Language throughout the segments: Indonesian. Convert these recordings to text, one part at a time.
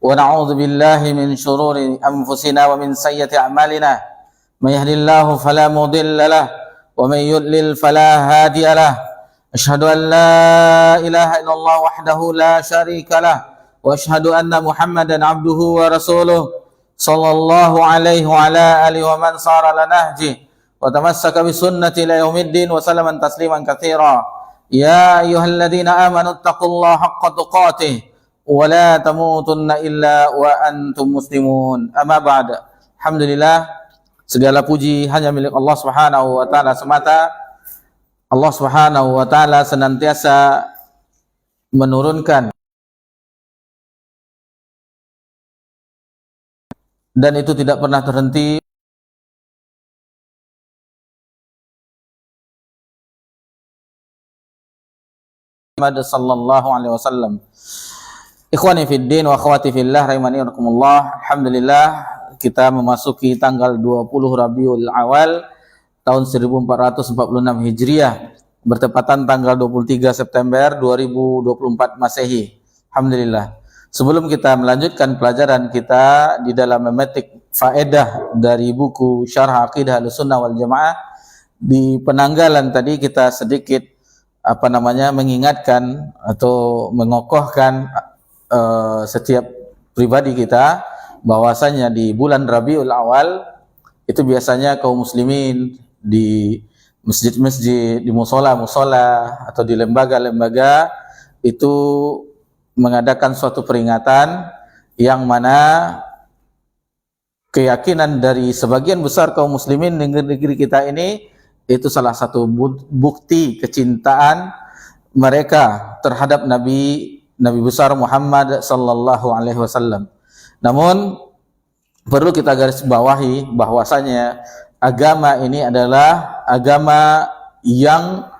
ونعوذ بالله من شرور أنفسنا ومن سيئات أعمالنا من يهد الله فلا مضل له ومن يضلل فلا هادي له أشهد أن لا إله إلا الله وحده لا شريك له وأشهد أن محمدا عبده ورسوله صلى الله عليه وعلى آله ومن صار على نهجه وتمسك بسنة إلى يوم الدين وسلم تسليما كثيرا يا أيها الذين آمنوا اتقوا الله حق تقاته ولا تموتن إلا وأنتم مسلمون أما بعد. Alhamdulillah, segala puji hanya milik Allah Subhanahu wa taala semata. Allah Subhanahu wa taala senantiasa menurunkan dan itu tidak pernah terhenti Muhammad sallallahu alaihi wasallam. Ikhwani fid din wa akhwati fillah rahimani wa rahimakumullah. Alhamdulillah, kita memasuki tanggal 20 Rabiul Awal tahun 1446 Hijriah, bertepatan tanggal 23 September 2024 Masehi. Alhamdulillah. Sebelum kita melanjutkan pelajaran kita di dalam memetik faedah dari buku Syarh Aqidah Ahlussunnah wal Jamaah, di penanggalan tadi kita sedikit mengingatkan atau mengokohkan setiap pribadi kita bahwasanya di bulan Rabiul Awal itu biasanya kaum muslimin di masjid-masjid, di musola-musola atau di lembaga-lembaga itu mengadakan suatu peringatan yang mana keyakinan dari sebagian besar kaum muslimin di negeri kita ini itu salah satu bukti kecintaan mereka terhadap Nabi besar Muhammad sallallahu alaihi wasallam. Namun perlu kita garis bawahi bahwasanya agama ini adalah agama yang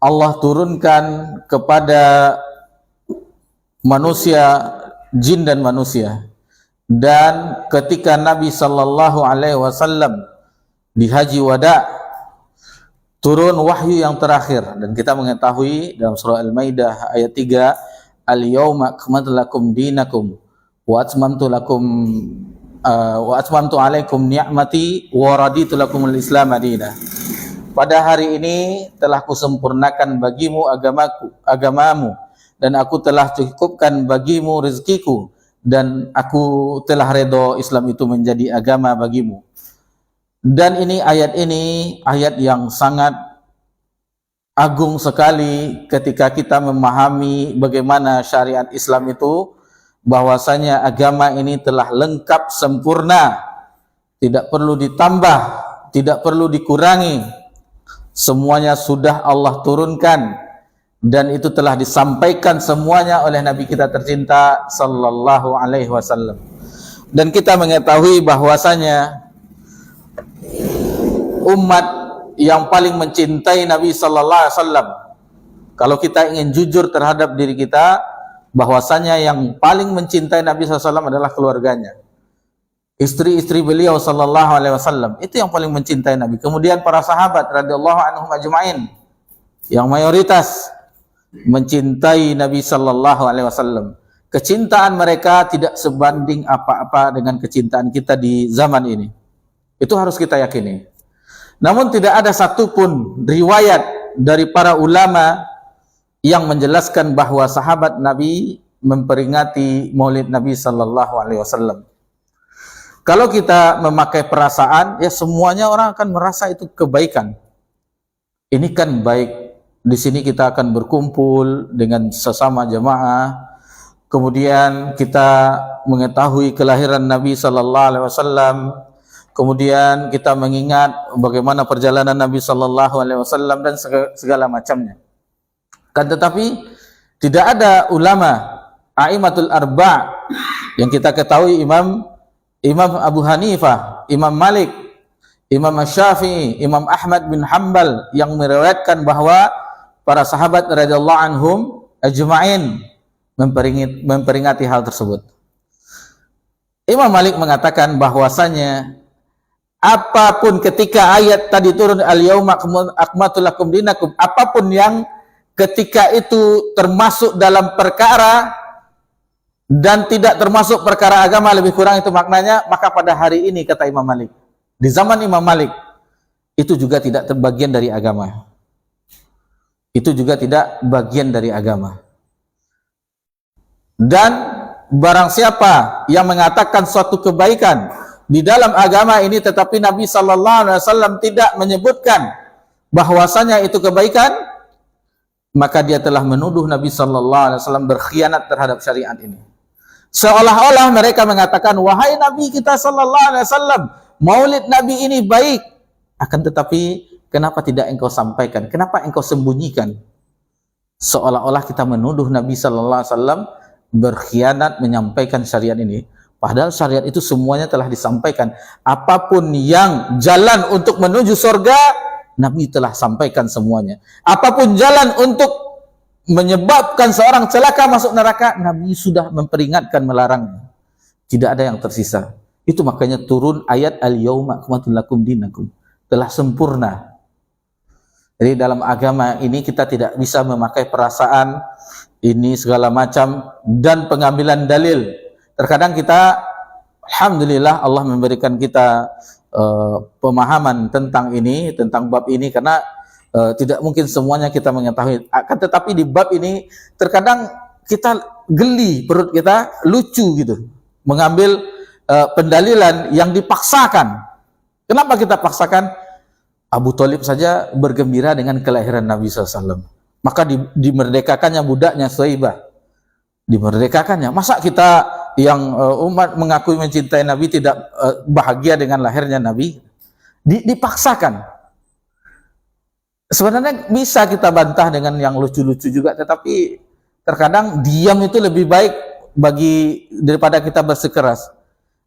Allah turunkan kepada manusia, jin dan manusia. Dan ketika Nabi sallallahu alaihi wasallam di haji wada, turun wahyu yang terakhir, dan kita mengetahui dalam surah Al-Maidah ayat 3, Al-yawma akmaltu lakum dinakum wa atmamtu alaikum ni'mati wa raditu lakumul Islam madina. Pada hari ini telah kusempurnakan bagimu agamamu, dan aku telah cukupkan bagimu rezekiku, dan aku telah redha Islam itu menjadi agama bagimu. Dan ini ayat yang sangat agung sekali ketika kita memahami bagaimana syariat Islam itu, bahwasanya agama ini telah lengkap sempurna, tidak perlu ditambah, tidak perlu dikurangi, semuanya sudah Allah turunkan dan itu telah disampaikan semuanya oleh Nabi kita tercinta sallallahu alaihi wasallam. Dan kita mengetahui bahwasanya umat yang paling mencintai Nabi sallallahu alaihi wasallam, kalau kita ingin jujur terhadap diri kita, bahwasanya yang paling mencintai Nabi sallallahu alaihi wasallam adalah keluarganya. Istri-istri beliau sallallahu alaihi wasallam itu yang paling mencintai Nabi. Kemudian para sahabat radhiyallahu anhum ajma'in yang mayoritas mencintai Nabi sallallahu alaihi wasallam. Kecintaan mereka tidak sebanding apa-apa dengan kecintaan kita di zaman ini. Itu harus kita yakini. Namun tidak ada satupun riwayat dari para ulama yang menjelaskan bahwa sahabat Nabi memperingati Maulid Nabi sallallahu alaihi wasallam. Kalau kita memakai perasaan, ya semuanya orang akan merasa itu kebaikan. Ini kan baik. Di sini kita akan berkumpul dengan sesama jamaah. Kemudian kita mengetahui kelahiran Nabi sallallahu alaihi wasallam. Kemudian kita mengingat bagaimana perjalanan Nabi sallallahu alaihi wasallam dan segala macamnya. Kan tetapi tidak ada ulama a'immatul arba' yang kita ketahui Imam Abu Hanifah, Imam Malik, Imam Syafi'i, Imam Ahmad bin Hanbal yang meriwayatkan bahwa para sahabat radhiyallahu anhum ajma'in memperingati hal tersebut. Imam Malik mengatakan bahwasanya apapun ketika ayat tadi turun al-yauma akmaltu lakum dinakum, apapun yang ketika itu termasuk dalam perkara dan tidak termasuk perkara agama, lebih kurang itu maknanya, maka pada hari ini kata Imam Malik, di zaman Imam Malik, itu juga tidak terbagian dari agama. Itu juga tidak bagian dari agama. Dan barang siapa yang mengatakan suatu kebaikan di dalam agama ini tetapi Nabi sallallahu alaihi wasallam tidak menyebutkan bahwasanya itu kebaikan, maka dia telah menuduh Nabi sallallahu alaihi wasallam berkhianat terhadap syariat ini. Seolah-olah mereka mengatakan, wahai Nabi kita sallallahu alaihi wasallam, maulid Nabi ini baik, akan tetapi kenapa tidak engkau sampaikan? Kenapa engkau sembunyikan? Seolah-olah kita menuduh Nabi sallallahu alaihi wasallam berkhianat menyampaikan syariat ini. Padahal syariat itu semuanya telah disampaikan. Apapun yang jalan untuk menuju surga, Nabi telah sampaikan semuanya. Apapun jalan untuk menyebabkan seorang celaka masuk neraka, Nabi sudah memperingatkan, melarangnya. Tidak ada yang tersisa. Itu makanya turun ayat al-yauma akmaltu lakum dinakum. Telah sempurna. Jadi dalam agama ini kita tidak bisa memakai perasaan ini segala macam dan pengambilan dalil. Terkadang kita, alhamdulillah Allah memberikan kita pemahaman tentang ini, tentang bab ini, karena tidak mungkin semuanya kita mengetahui. Akan tetapi di bab ini terkadang kita geli, perut kita lucu gitu, mengambil pendalilan yang dipaksakan. Kenapa kita paksakan? Abu Thalib saja bergembira dengan kelahiran Nabi SAW. Maka dimerdekakannya budaknya Suhaibah. Dimerdekakannya. Masa kita yang umat mengakui mencintai Nabi tidak bahagia dengan lahirnya Nabi? Dipaksakan. Sebenarnya bisa kita bantah dengan yang lucu-lucu juga, tetapi terkadang diam itu lebih baik daripada kita bersikeras.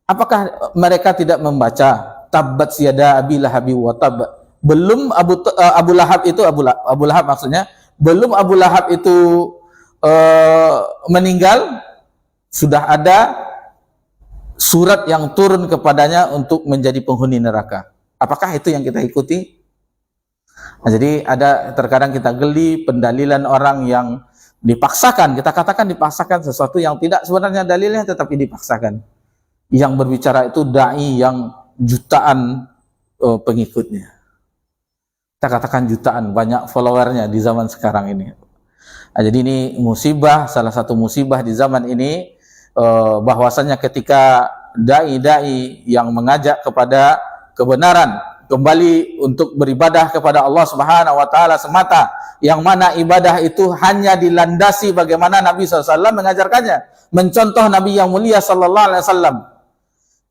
Apakah mereka tidak membaca Tabbat yada Abi Lahabi wa tab? Belum Abu Lahab itu Abu Lahab maksudnya, belum Abu Lahab itu meninggal, sudah ada surat yang turun kepadanya untuk menjadi penghuni neraka. Apakah itu yang kita ikuti? Nah, jadi terkadang kita geli pendalilan orang yang dipaksakan. Kita katakan dipaksakan sesuatu yang tidak sebenarnya dalilnya, tetapi dipaksakan. Yang berbicara itu dai yang jutaan pengikutnya. Kita katakan jutaan, banyak followernya di zaman sekarang ini. Nah, jadi ini musibah, salah satu musibah di zaman ini, bahwasanya ketika dai-dai yang mengajak kepada kebenaran, kembali untuk beribadah kepada Allah Subhanahu wa taala semata, yang mana ibadah itu hanya dilandasi bagaimana Nabi SAW mengajarkannya, mencontoh Nabi yang mulia sallallahu alaihi wasallam.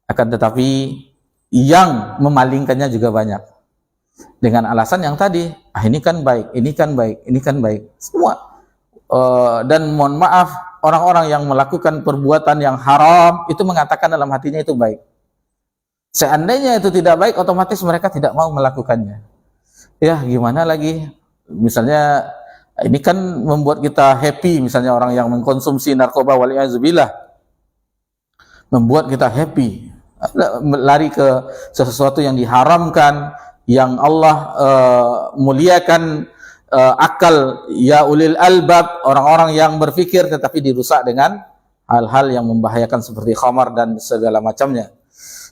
Akan tetapi yang memalingkannya juga banyak. Dengan alasan yang tadi, ini kan baik, ini kan baik, ini kan baik. Semua. Dan mohon maaf, orang-orang yang melakukan perbuatan yang haram itu mengatakan dalam hatinya itu baik. Seandainya itu tidak baik, otomatis mereka tidak mau melakukannya. Ya, gimana lagi? Misalnya, ini kan membuat kita happy, misalnya orang yang mengkonsumsi narkoba, waliyahzubillah, membuat kita happy, lari ke sesuatu yang diharamkan, yang Allah muliakan akal, ya ulil albab, orang-orang yang berfikir, tetapi dirusak dengan hal-hal yang membahayakan seperti khamar dan segala macamnya.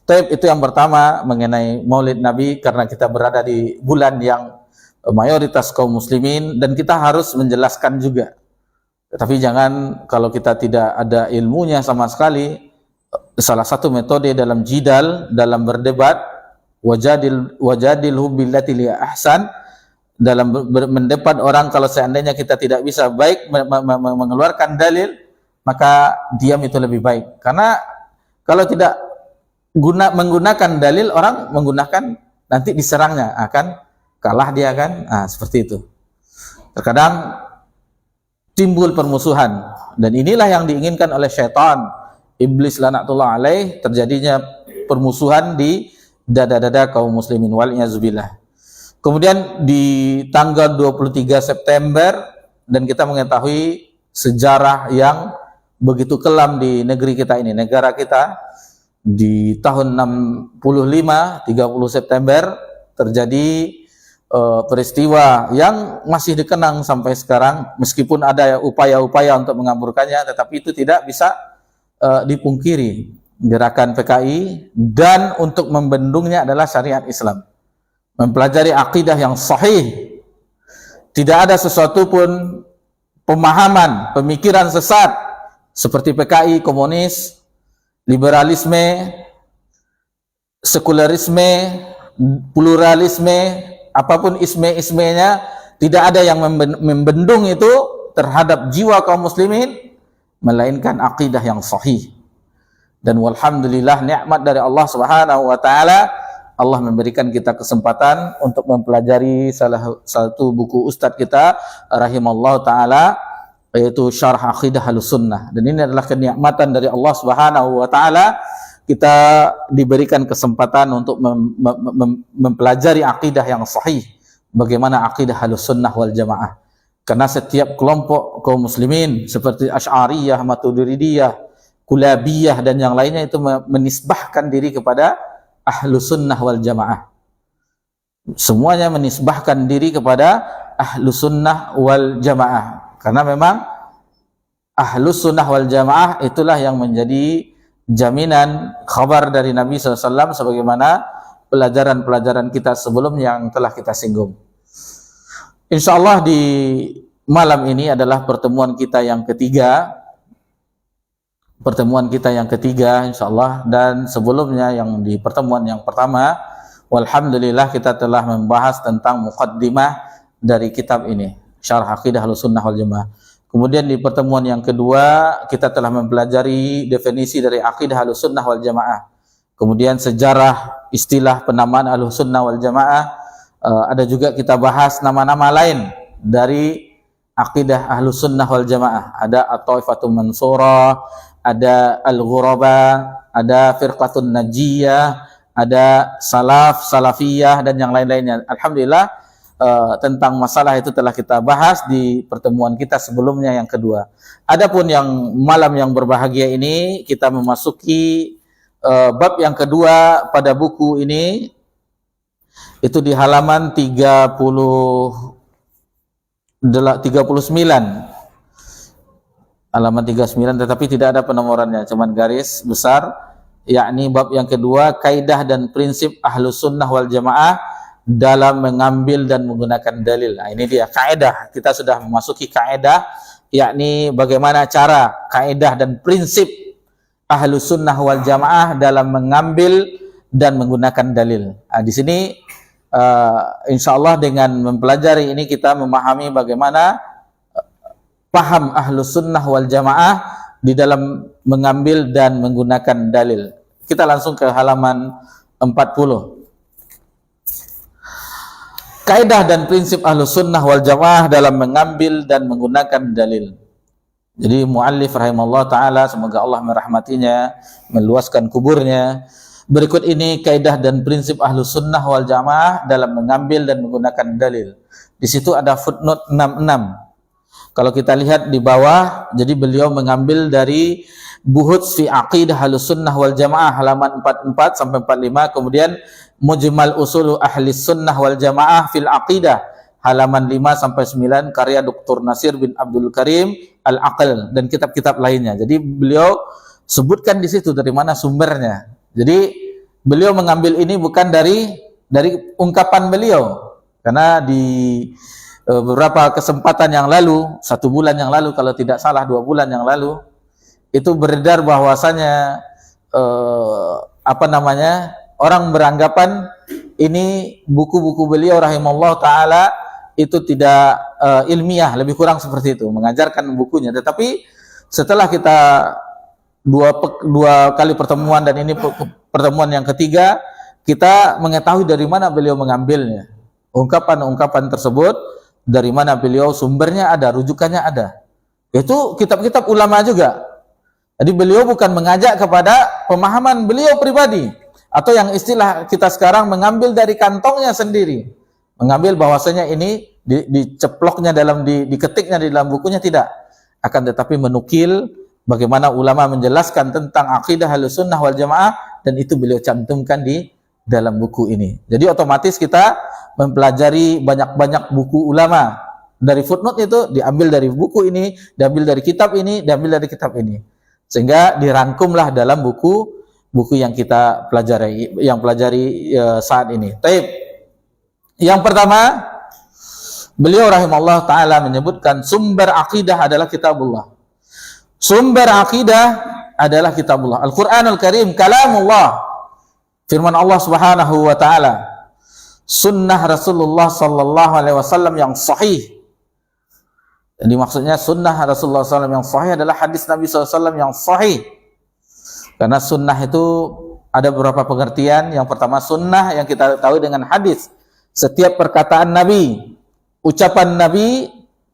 Tapi itu yang pertama mengenai Maulid Nabi, karena kita berada di bulan yang mayoritas kaum muslimin dan kita harus menjelaskan juga. Tetapi jangan kalau kita tidak ada ilmunya sama sekali. Salah satu metode dalam jidal, dalam berdebat, wajadilhu billati li ahsan, dalam mendebat orang, kalau seandainya kita tidak bisa baik mengeluarkan dalil, maka diam itu lebih baik. Karena kalau tidak menggunakan dalil, orang menggunakan, nanti diserangnya, akan kalah dia kan. Seperti itu. Terkadang timbul permusuhan, dan inilah yang diinginkan oleh syaitan, iblis laknatullah alaih, terjadinya permusuhan di dada-dada kaum muslimin, waliyahzubillah. Kemudian di tanggal 23 September, dan kita mengetahui sejarah yang begitu kelam di negeri kita ini, negara kita. Di tahun 65, 30 September terjadi peristiwa yang masih dikenang sampai sekarang, meskipun ada upaya-upaya untuk mengaburkannya, tetapi itu tidak bisa dipungkiri gerakan PKI, dan untuk membendungnya adalah syariat Islam. Mempelajari akidah yang sahih. Tidak ada sesuatu pun pemahaman, pemikiran sesat seperti PKI, komunis, liberalisme, sekularisme, pluralisme, apapun isme-ismenya, tidak ada yang membendung itu terhadap jiwa kaum muslimin, melainkan akidah yang sahih. Dan walhamdulillah, nikmat dari Allah Subhanahu wa taala, Allah memberikan kita kesempatan untuk mempelajari salah satu buku ustadz kita rahimallahu taala, yaitu Syarh Aqidah Ahlussunnah. Dan ini adalah kenikmatan dari Allah Subhanahu wa taala, kita diberikan kesempatan untuk mempelajari akidah yang sahih, bagaimana akidah Ahlussunnah wal Jamaah. Karena setiap kelompok kaum muslimin seperti Asy'ariyah, Maturidiyah, Kulabiyah dan yang lainnya itu menisbahkan diri kepada Ahlussunnah wal Jamaah. Semuanya menisbahkan diri kepada Ahlussunnah wal Jamaah. Karena memang Ahlussunnah wal Jamaah itulah yang menjadi jaminan khabar dari Nabi SAW, sebagaimana pelajaran-pelajaran kita sebelum yang telah kita singgung. InsyaAllah di malam ini adalah pertemuan kita yang ketiga. InsyaAllah. Dan sebelumnya yang di pertemuan yang pertama, walhamdulillah kita telah membahas tentang muqaddimah dari kitab ini, Syarh Aqidah Ahlussunnah wal Jamaah. Kemudian di pertemuan yang kedua kita telah mempelajari definisi dari Aqidah Ahlussunnah wal Jamaah. Kemudian sejarah istilah penamaan Ahlussunnah wal Jamaah. Ada juga kita bahas nama-nama lain dari Aqidah Ahlussunnah wal Jamaah. Ada At-Taifatul Mansurah, ada Al-Ghuraba, ada Firqatun Najiyah, ada Salaf, Salafiyah, dan yang lain-lainnya. Alhamdulillah, tentang masalah itu telah kita bahas di pertemuan kita sebelumnya yang kedua. Adapun yang malam yang berbahagia ini, kita memasuki bab yang kedua pada buku ini, itu di halaman 39. Halaman 39, tetapi tidak ada penomorannya, cuman garis besar, yakni bab yang kedua, kaidah dan prinsip Ahlussunnah wal Jamaah dalam mengambil dan menggunakan dalil. Nah, ini dia kaidah. Kita sudah memasuki kaidah, yakni bagaimana cara, kaidah dan prinsip Ahlussunnah wal Jamaah dalam mengambil dan menggunakan dalil. Nah, di sini insyaallah dengan mempelajari ini kita memahami bagaimana paham Ahlussunnah wal Jamaah di dalam mengambil dan menggunakan dalil. Kita langsung ke halaman 40. Kaidah dan prinsip Ahlussunnah wal Jamaah dalam mengambil dan menggunakan dalil. Jadi muallif rahimallahu taala, semoga Allah merahmatinya, meluaskan kuburnya. Berikut ini kaidah dan prinsip Ahlussunnah wal Jamaah dalam mengambil dan menggunakan dalil. Di situ ada footnote 66. Kalau kita lihat di bawah, jadi beliau mengambil dari Buhuts fi Aqidah Ahlussunnah wal Jamaah halaman 44 sampai 45, kemudian Mujmal Usul Ahlis Sunnah wal Jamaah fil Aqidah halaman 5 sampai 9 karya Dr. Nasir bin Abdul Karim Al-Aql dan kitab-kitab lainnya. Jadi beliau sebutkan di situ dari mana sumbernya. Jadi beliau mengambil ini bukan dari ungkapan beliau, karena di beberapa kesempatan yang lalu, 1 bulan yang lalu kalau tidak salah, 2 bulan yang lalu, itu beredar bahwasanya orang beranggapan ini buku-buku beliau rahimallahu taala itu tidak ilmiah, lebih kurang seperti itu mengajarkan bukunya. Tetapi setelah kita dua kali pertemuan dan ini pertemuan yang ketiga, kita mengetahui dari mana beliau mengambilnya. Ungkapan-ungkapan tersebut dari mana beliau, sumbernya ada, rujukannya ada. Itu kitab-kitab ulama juga. Jadi beliau bukan mengajak kepada pemahaman beliau pribadi, atau yang istilah kita sekarang mengambil dari kantongnya sendiri. Mengambil bahwasanya ini diceploknya diketiknya di dalam bukunya, tidak. Akan tetapi menukil bagaimana ulama menjelaskan tentang akidah Ahlussunnah wal Jamaah, dan itu beliau cantumkan di dalam buku ini. Jadi otomatis kita mempelajari banyak-banyak buku ulama. Dari footnote itu diambil dari buku ini, diambil dari kitab ini, diambil dari kitab ini. Sehingga dirangkumlah dalam buku yang kita pelajari saat ini. Taib. Yang pertama, beliau rahimahullah ta'ala menyebutkan sumber akidah adalah kitabullah. Sumber akidah adalah kitabullah. Al-Quranul Karim, kalamullah, firman Allah subhanahu wa ta'ala. Sunnah Rasulullah sallallahu alaihi wasallam yang sahih. Jadi maksudnya sunnah Rasulullah SAW yang sahih adalah hadis Nabi SAW yang sahih. Karena sunnah itu ada beberapa pengertian. Yang pertama, sunnah yang kita tahu dengan hadis. Setiap perkataan Nabi, ucapan Nabi,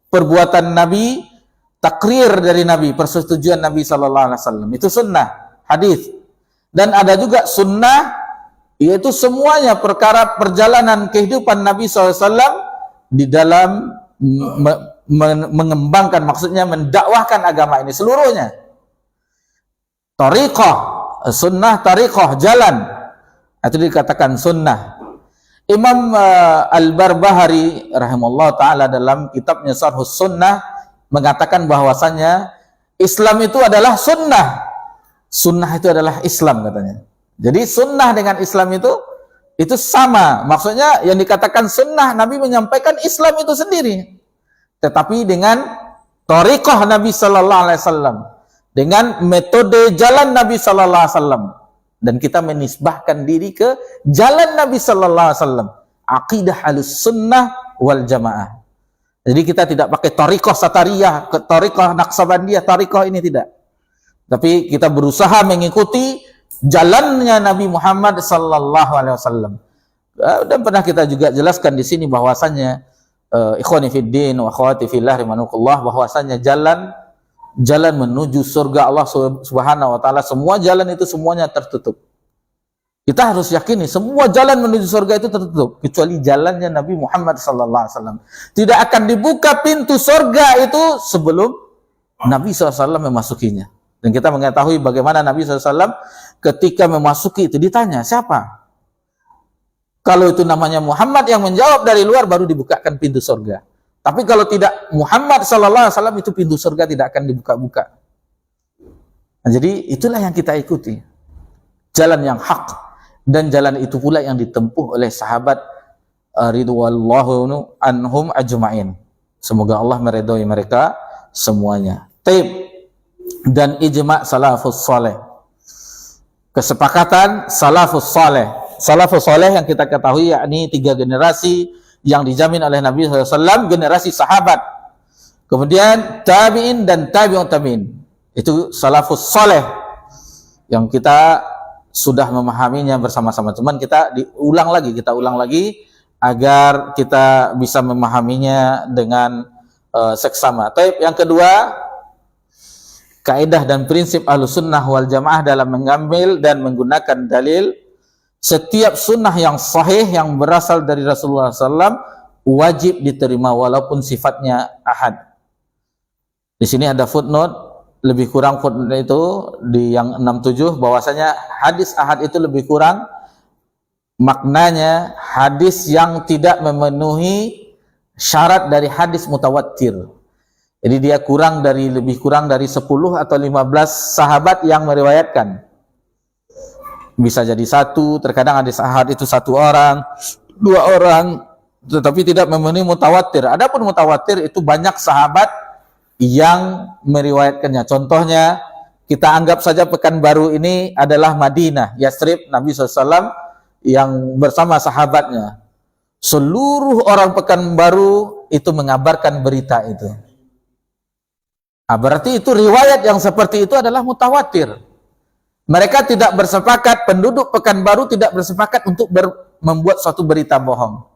perbuatan Nabi, takrir dari Nabi, persetujuan Nabi SAW. Itu sunnah, hadis. Dan ada juga sunnah, yaitu semuanya perkara perjalanan kehidupan Nabi SAW di dalam mengembangkan, maksudnya mendakwahkan agama ini seluruhnya. Tariqah, sunnah tariqah, jalan, itu dikatakan sunnah. Imam Al-Barbahari rahimahullah ta'ala dalam kitabnya Syarhus Sunnah mengatakan bahwasannya Islam itu adalah sunnah. Sunnah itu adalah Islam katanya. Jadi sunnah dengan Islam itu sama. Maksudnya yang dikatakan sunnah, Nabi menyampaikan Islam itu sendiri. Tetapi dengan tariqah Nabi sallallahu alaihi wasallam, dengan metode jalan Nabi sallallahu alaihi wasallam, dan kita menisbahkan diri ke jalan Nabi sallallahu alaihi wasallam, aqidah Ahlussunnah wal Jamaah. Jadi kita tidak pakai tariqah Satariyah, tariqah Naqsabandiyah, tariqah ini tidak. Tapi kita berusaha mengikuti jalannya Nabi Muhammad sallallahu alaihi wasallam. Dan pernah kita juga jelaskan di sini bahwasannya ikhwani fiddin wa akhwati fillah rahimakumullah, bahwasanya jalan menuju surga Allah Subhanahu wa taala, semua jalan itu semuanya tertutup. Kita harus yakini semua jalan menuju surga itu tertutup kecuali jalannya Nabi Muhammad sallallahu alaihi wasallam. Tidak akan dibuka pintu surga itu sebelum Nabi SAW memasukinya. Dan kita mengetahui bagaimana Nabi SAW ketika memasuki itu ditanya, siapa? Kalau itu namanya Muhammad yang menjawab dari luar, baru dibukakan pintu surga. Tapi kalau tidak Muhammad SAW, itu pintu surga tidak akan dibuka-buka. Nah, jadi itulah yang kita ikuti. Jalan yang hak. Dan jalan itu pula yang ditempuh oleh sahabat ridwanullahu anhum ajma'in. Semoga Allah meridhai mereka semuanya. Taib. Dan ijma' salafus saleh. Kesepakatan salafus saleh. Salafus saleh yang kita ketahui yakni 3 generasi yang dijamin oleh Nabi SAW, generasi sahabat, kemudian tabi'in dan tabi'ut tabi'in. Itu salafus saleh yang kita sudah memahaminya bersama-sama. Cuman kita ulang lagi agar kita bisa memahaminya dengan seksama. Taib. Yang kedua, kaidah dan prinsip Ahlussunnah wal Jamaah dalam mengambil dan menggunakan dalil. Setiap sunnah yang sahih yang berasal dari Rasulullah SAW wajib diterima walaupun sifatnya ahad. Di sini ada footnote, lebih kurang footnote itu di yang 67, bahwasanya hadis ahad itu lebih kurang maknanya hadis yang tidak memenuhi syarat dari hadis mutawatir. Jadi dia lebih kurang dari 10 atau 15 sahabat yang meriwayatkan. Bisa jadi 1, terkadang hadis ahad itu 1 orang, 2 orang, tetapi tidak memenuhi mutawatir. Adapun mutawatir itu banyak sahabat yang meriwayatkannya. Contohnya, kita anggap saja Pekanbaru ini adalah Madinah, Yathrib, Nabi SAW yang bersama sahabatnya. Seluruh orang Pekanbaru itu mengabarkan berita itu. Nah, berarti itu riwayat yang seperti itu adalah mutawatir. Mereka tidak bersepakat, penduduk Pekanbaru tidak bersepakat untuk membuat suatu berita bohong.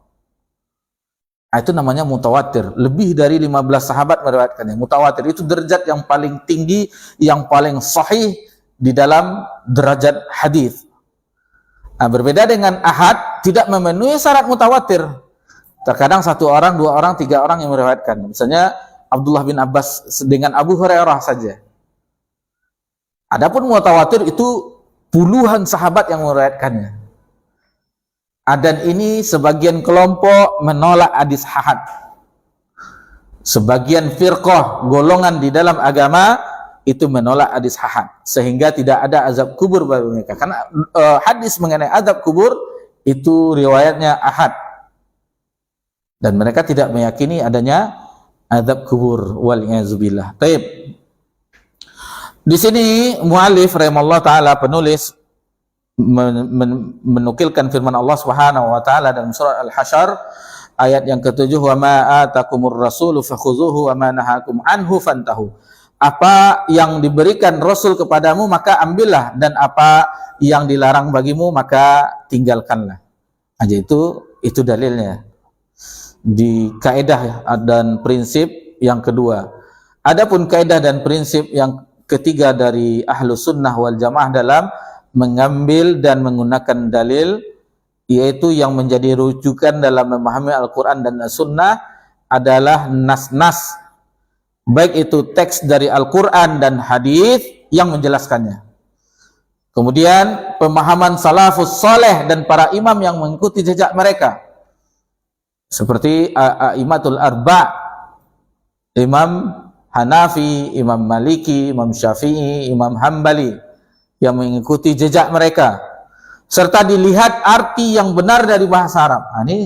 Nah, itu namanya mutawatir. Lebih dari 15 sahabat meriwayatkannya. Mutawatir itu derajat yang paling tinggi, yang paling sahih di dalam derajat hadis. Nah, berbeda dengan ahad, tidak memenuhi syarat mutawatir. Terkadang 1 orang, 2 orang, 3 orang yang meriwayatkan. Misalnya Abdullah bin Abbas dengan Abu Hurairah saja. Adapun mutawatir itu puluhan sahabat yang meriwayatkannya. Dan ini sebagian kelompok menolak hadis ahad. Sebagian firqah, golongan di dalam agama itu menolak hadis ahad, sehingga tidak ada azab kubur bagi mereka. Karena hadis mengenai azab kubur itu riwayatnya ahad, dan mereka tidak meyakini adanya azab kubur. Wal-i'adzubillah. Baik. Di sini muallif rahimallahu taala, penulis, menukilkan firman Allah Subhanahu wa taala dalam surah Al-Hasyr ayat yang ke-7, wa ma atakumur rasulu fakhuzuhu wa ma nahakum anhu fantahu. Apa yang diberikan Rasul kepadamu maka ambillah, dan apa yang dilarang bagimu maka tinggalkanlah. Aja itu dalilnya di kaidah dan prinsip yang kedua. Adapun kaidah dan prinsip yang ketiga dari Ahlus Sunnah wal Jamaah dalam mengambil dan menggunakan dalil, yaitu yang menjadi rujukan dalam memahami Al-Quran dan As-Sunnah adalah nas-nas, baik itu teks dari Al-Quran dan hadis yang menjelaskannya. Kemudian pemahaman salafus soleh dan para imam yang mengikuti jejak mereka, seperti A'immatul Arba', Imam Hanafi, Imam Maliki, Imam Syafi'i, Imam Hambali, yang mengikuti jejak mereka, serta dilihat arti yang benar dari bahasa Arab. Nah, ini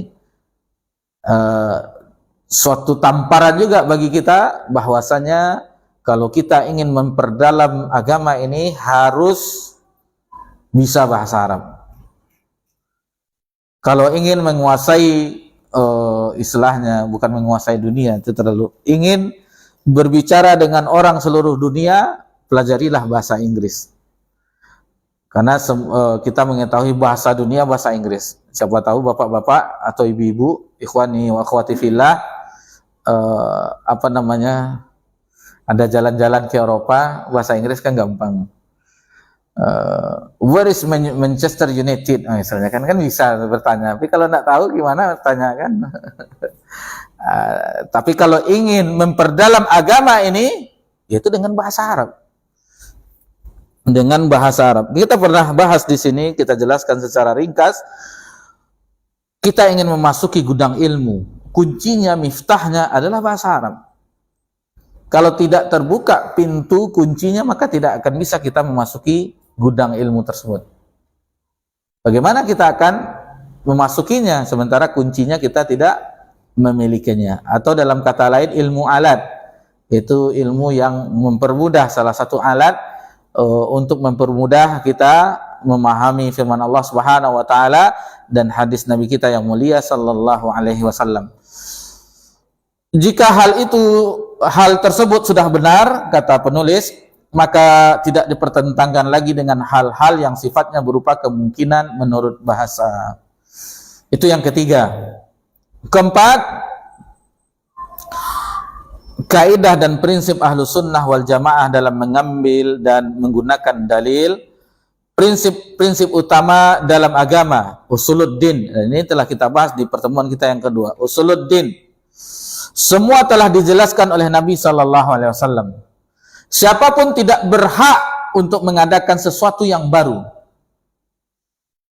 suatu tamparan juga bagi kita bahwasanya kalau kita ingin memperdalam agama ini harus bisa bahasa Arab. Kalau ingin menguasai istilahnya, bukan menguasai dunia, itu terlalu, ingin berbicara dengan orang seluruh dunia, pelajarilah bahasa Inggris. Karena kita mengetahui bahasa dunia bahasa Inggris. Siapa tahu bapak-bapak atau ibu-ibu, ikhwani wa akhwati fillah, ada jalan-jalan ke Eropa, bahasa Inggris kan gampang. Where is Manchester United? Misalnya kan bisa bertanya. Tapi kalau tidak tahu gimana bertanya kan? Tapi kalau ingin memperdalam agama ini, yaitu dengan bahasa Arab. Dengan bahasa Arab. Kita pernah bahas di sini, kita jelaskan secara ringkas. Kita ingin memasuki gudang ilmu, kuncinya, miftahnya adalah bahasa Arab. Kalau tidak terbuka pintu kuncinya, maka tidak akan bisa kita memasuki gudang ilmu tersebut. Bagaimana kita akan memasukinya sementara kuncinya kita tidak memilikinya? Atau dalam kata lain, ilmu alat, itu ilmu yang mempermudah, salah satu alat untuk mempermudah kita memahami firman Allah Subhanahu wa taala dan hadis Nabi kita yang mulia sallallahu alaihi wasallam. Jika hal tersebut sudah benar, kata penulis, maka tidak dipertentangkan lagi dengan hal-hal yang sifatnya berupa kemungkinan menurut bahasa. Itu yang ketiga. Keempat, kaidah dan prinsip Ahlus Sunnah wal Jamaah dalam mengambil dan menggunakan dalil, prinsip utama dalam agama, usuluddin. Dan ini telah kita bahas di pertemuan kita yang kedua. Usuluddin, semua telah dijelaskan oleh Nabi sallallahu alaihi wasallam. Siapapun tidak berhak untuk mengadakan sesuatu yang baru.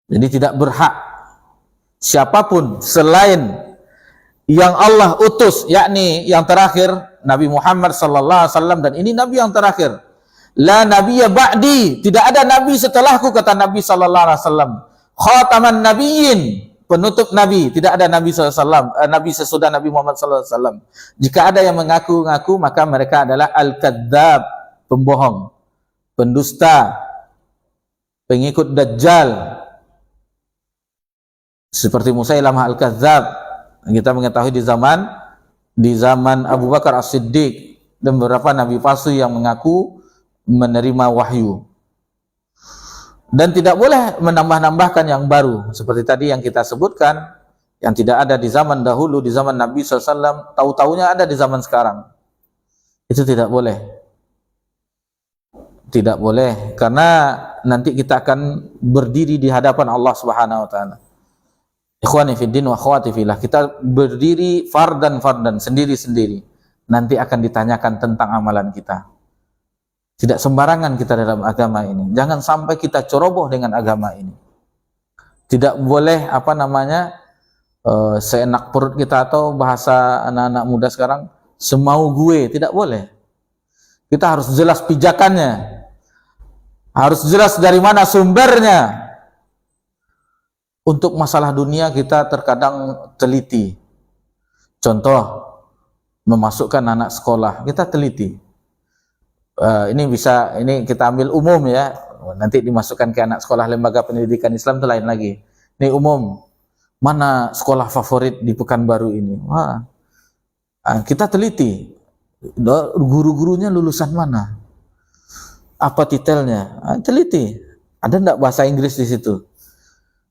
Jadi tidak berhak siapapun selain yang Allah utus, yakni yang terakhir Nabi Muhammad sallallahu alaihi wasallam, dan ini nabi yang terakhir. La nabiyya ba'di, tidak ada nabi setelahku, kata Nabi sallallahu alaihi wasallam. Khataman nabiyyin, penutup nabi, tidak ada nabi sallallahu alaihi wasallam, nabi sesudah Nabi Muhammad sallallahu alaihi wasallam. Jika ada yang mengaku-ngaku, maka mereka adalah al-kadzdzab, pembohong, pendusta, pengikut Dajjal. Seperti Musailamah al-Kadzdzab, kita mengetahui di zaman Abu Bakar As-Siddiq dan beberapa nabi palsu yang mengaku menerima wahyu. Dan tidak boleh menambah-nambahkan yang baru, seperti tadi yang kita sebutkan, yang tidak ada di zaman dahulu, di zaman Nabi SAW, tahu-taunya ada di zaman sekarang. Itu tidak boleh. Tidak boleh, karena nanti kita akan berdiri di hadapan Allah Subhanahu wa taala. Ikhwani fiddin wa akhwati fillah, kita berdiri fardan, sendiri-sendiri. Nanti akan ditanyakan tentang amalan kita. Tidak sembarangan kita dalam agama ini. Jangan sampai kita ceroboh dengan agama ini. Tidak boleh seenak perut kita, atau bahasa anak-anak muda sekarang, semau gue. Tidak boleh. Kita harus jelas pijakannya, harus jelas dari mana sumbernya. Untuk masalah dunia kita terkadang teliti. Contoh, memasukkan anak sekolah, kita teliti. Ini kita ambil umum ya. Nanti dimasukkan ke anak sekolah lembaga pendidikan Islam itu lain lagi. Ini umum. Mana sekolah favorit di Pekanbaru ini? Wah, kita teliti. Guru-gurunya lulusan mana? Apa titelnya? Teliti. Ada enggak bahasa Inggris di situ?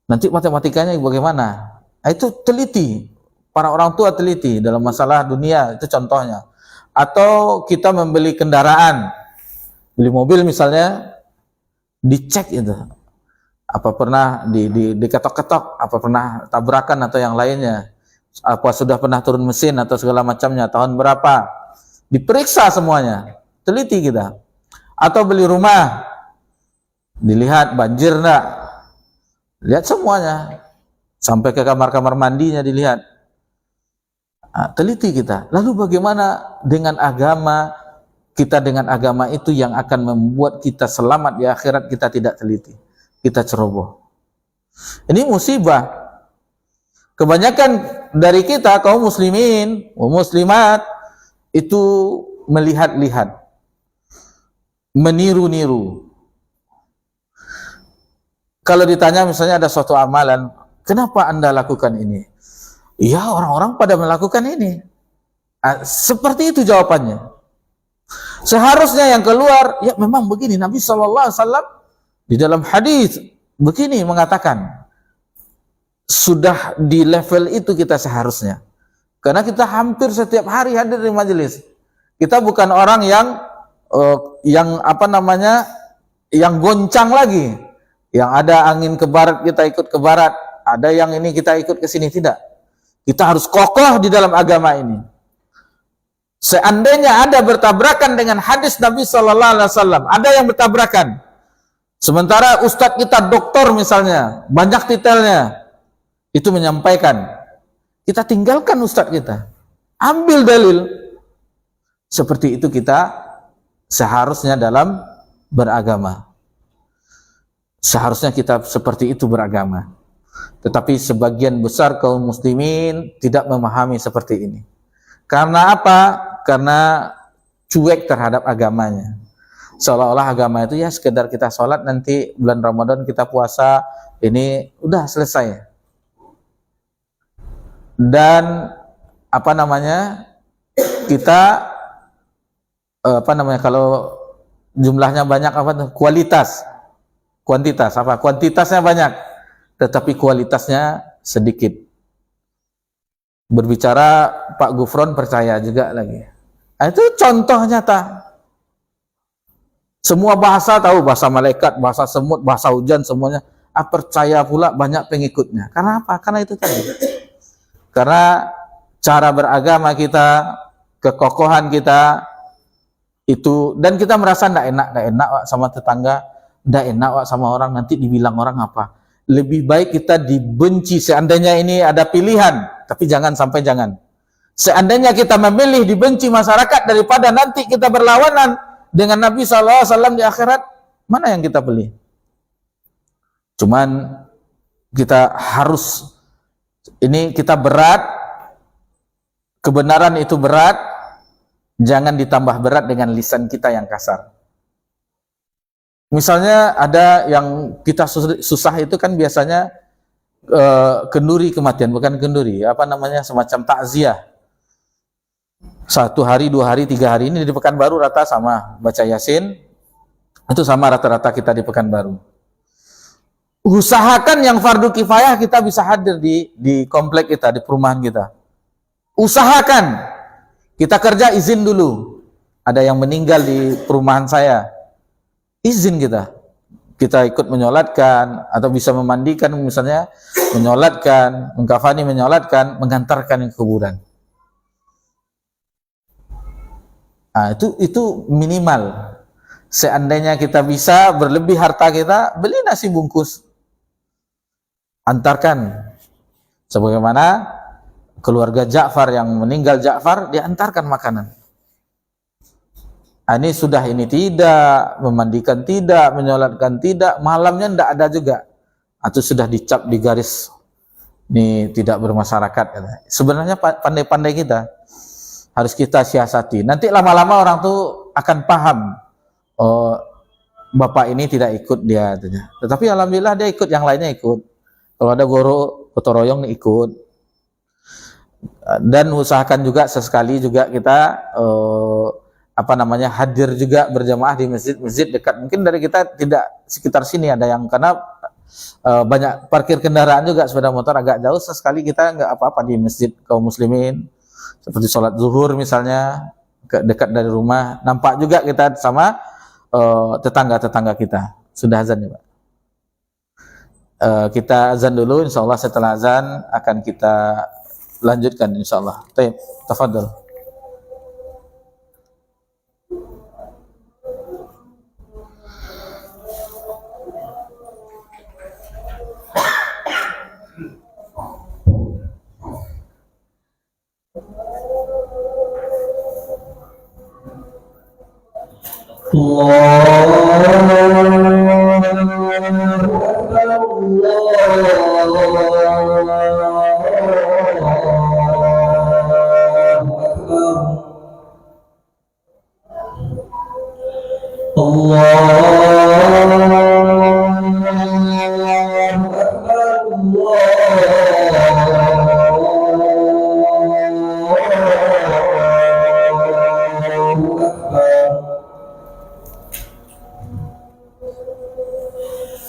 Nanti matematikanya bagaimana? Itu teliti. Para orang tua teliti dalam masalah dunia, itu contohnya. Atau kita membeli kendaraan, beli mobil misalnya, dicek itu. Apa pernah diketok-ketok, apa pernah tabrakan atau yang lainnya. Apa sudah pernah turun mesin atau segala macamnya, tahun berapa. Diperiksa semuanya, teliti kita. Atau beli rumah, dilihat banjir enggak. Lihat semuanya, sampai ke kamar-kamar mandinya dilihat. Teliti kita. Lalu bagaimana dengan agama? Kita dengan agama itu yang akan membuat kita selamat di akhirat, kita tidak teliti. Kita ceroboh. Ini musibah. Kebanyakan dari kita, kaum muslimin, muslimat, itu melihat-lihat, meniru-niru. Kalau ditanya misalnya ada suatu amalan, kenapa Anda lakukan ini? Ya, orang-orang pada melakukan ini. Seperti itu jawabannya. Seharusnya yang keluar, ya memang begini. Nabi SAW di dalam hadis begini mengatakan, sudah di level itu kita seharusnya. Karena kita hampir setiap hari hadir di majelis. Kita bukan orang yang goncang lagi. Yang ada angin ke barat kita ikut ke barat, ada yang ini kita ikut ke sini, tidak. Kita harus kokoh di dalam agama ini. Seandainya ada bertabrakan dengan hadis Nabi Sallallahu Alaihi Wasallam, ada yang bertabrakan. Sementara ustadz kita doktor misalnya, banyak titelnya, itu menyampaikan, kita tinggalkan ustadz kita, ambil dalil. Seperti itu kita seharusnya dalam beragama. Seharusnya kita seperti itu beragama. Tetapi sebagian besar kaum muslimin tidak memahami seperti ini. Karena apa? Karena cuek terhadap agamanya. Seolah-olah agama itu ya sekedar kita sholat, nanti bulan Ramadan kita puasa, ini udah selesai. Dan kita kalau jumlahnya banyak kuantitasnya banyak, tetapi kualitasnya sedikit. Berbicara Pak Gufron percaya juga lagi. Itu contoh nyata. Semua bahasa tahu, bahasa malaikat, bahasa semut, bahasa hujan, semuanya. Percaya pula banyak pengikutnya. Karena apa? Karena itu tadi. Karena cara beragama kita, kekokohan kita, itu, dan kita merasa tidak enak sama tetangga, tidak enak sama orang, nanti dibilang orang apa. Lebih baik kita dibenci. Seandainya ini ada pilihan, tapi jangan. Seandainya kita memilih dibenci masyarakat daripada nanti kita berlawanan dengan Nabi SAW di akhirat, mana yang kita pilih? Cuman kita harus, ini kita berat, kebenaran itu berat, jangan ditambah berat dengan lisan kita yang kasar. Misalnya ada yang kita susah itu kan biasanya kenduri kematian, bukan kenduri, semacam takziah. 1 hari, 2 hari, 3 hari, ini di Pekanbaru rata sama baca Yasin, itu sama rata-rata kita di Pekanbaru. Usahakan yang fardu kifayah kita bisa hadir di komplek kita, di perumahan kita. Usahakan. Kita kerja izin dulu. Ada yang meninggal di perumahan saya, izin kita ikut menyolatkan, atau bisa memandikan misalnya, menyolatkan, mengkafani, menyolatkan, mengantarkan ke kuburan. Itu minimal. Seandainya kita bisa berlebih harta kita, beli nasi bungkus, antarkan. Sebagaimana keluarga Ja'far yang meninggal, Ja'far diantarkan makanan. Ini sudah ini tidak, memandikan tidak, menyolatkan tidak, malamnya tidak ada juga. Atau sudah dicap di garis ini tidak bermasyarakat. Sebenarnya pandai-pandai kita, harus kita siasati. Nanti lama-lama orang tuh akan paham, oh bapak ini tidak ikut dia. Tetapi alhamdulillah dia ikut, yang lainnya ikut. Kalau ada guru gotong royong nih ikut. Dan usahakan juga sesekali juga kita hadir juga berjamaah di masjid-masjid dekat. Mungkin dari kita tidak sekitar sini ada yang, karena banyak parkir kendaraan juga sepeda motor agak jauh, sesekali kita nggak apa-apa di masjid kaum muslimin seperti sholat zuhur misalnya dekat dari rumah, nampak juga kita sama tetangga-tetangga kita. Sudah azan ya Pak? Kita azan dulu, insya Allah setelah azan akan kita lanjutkan insya Allah. Baik, tafadhol.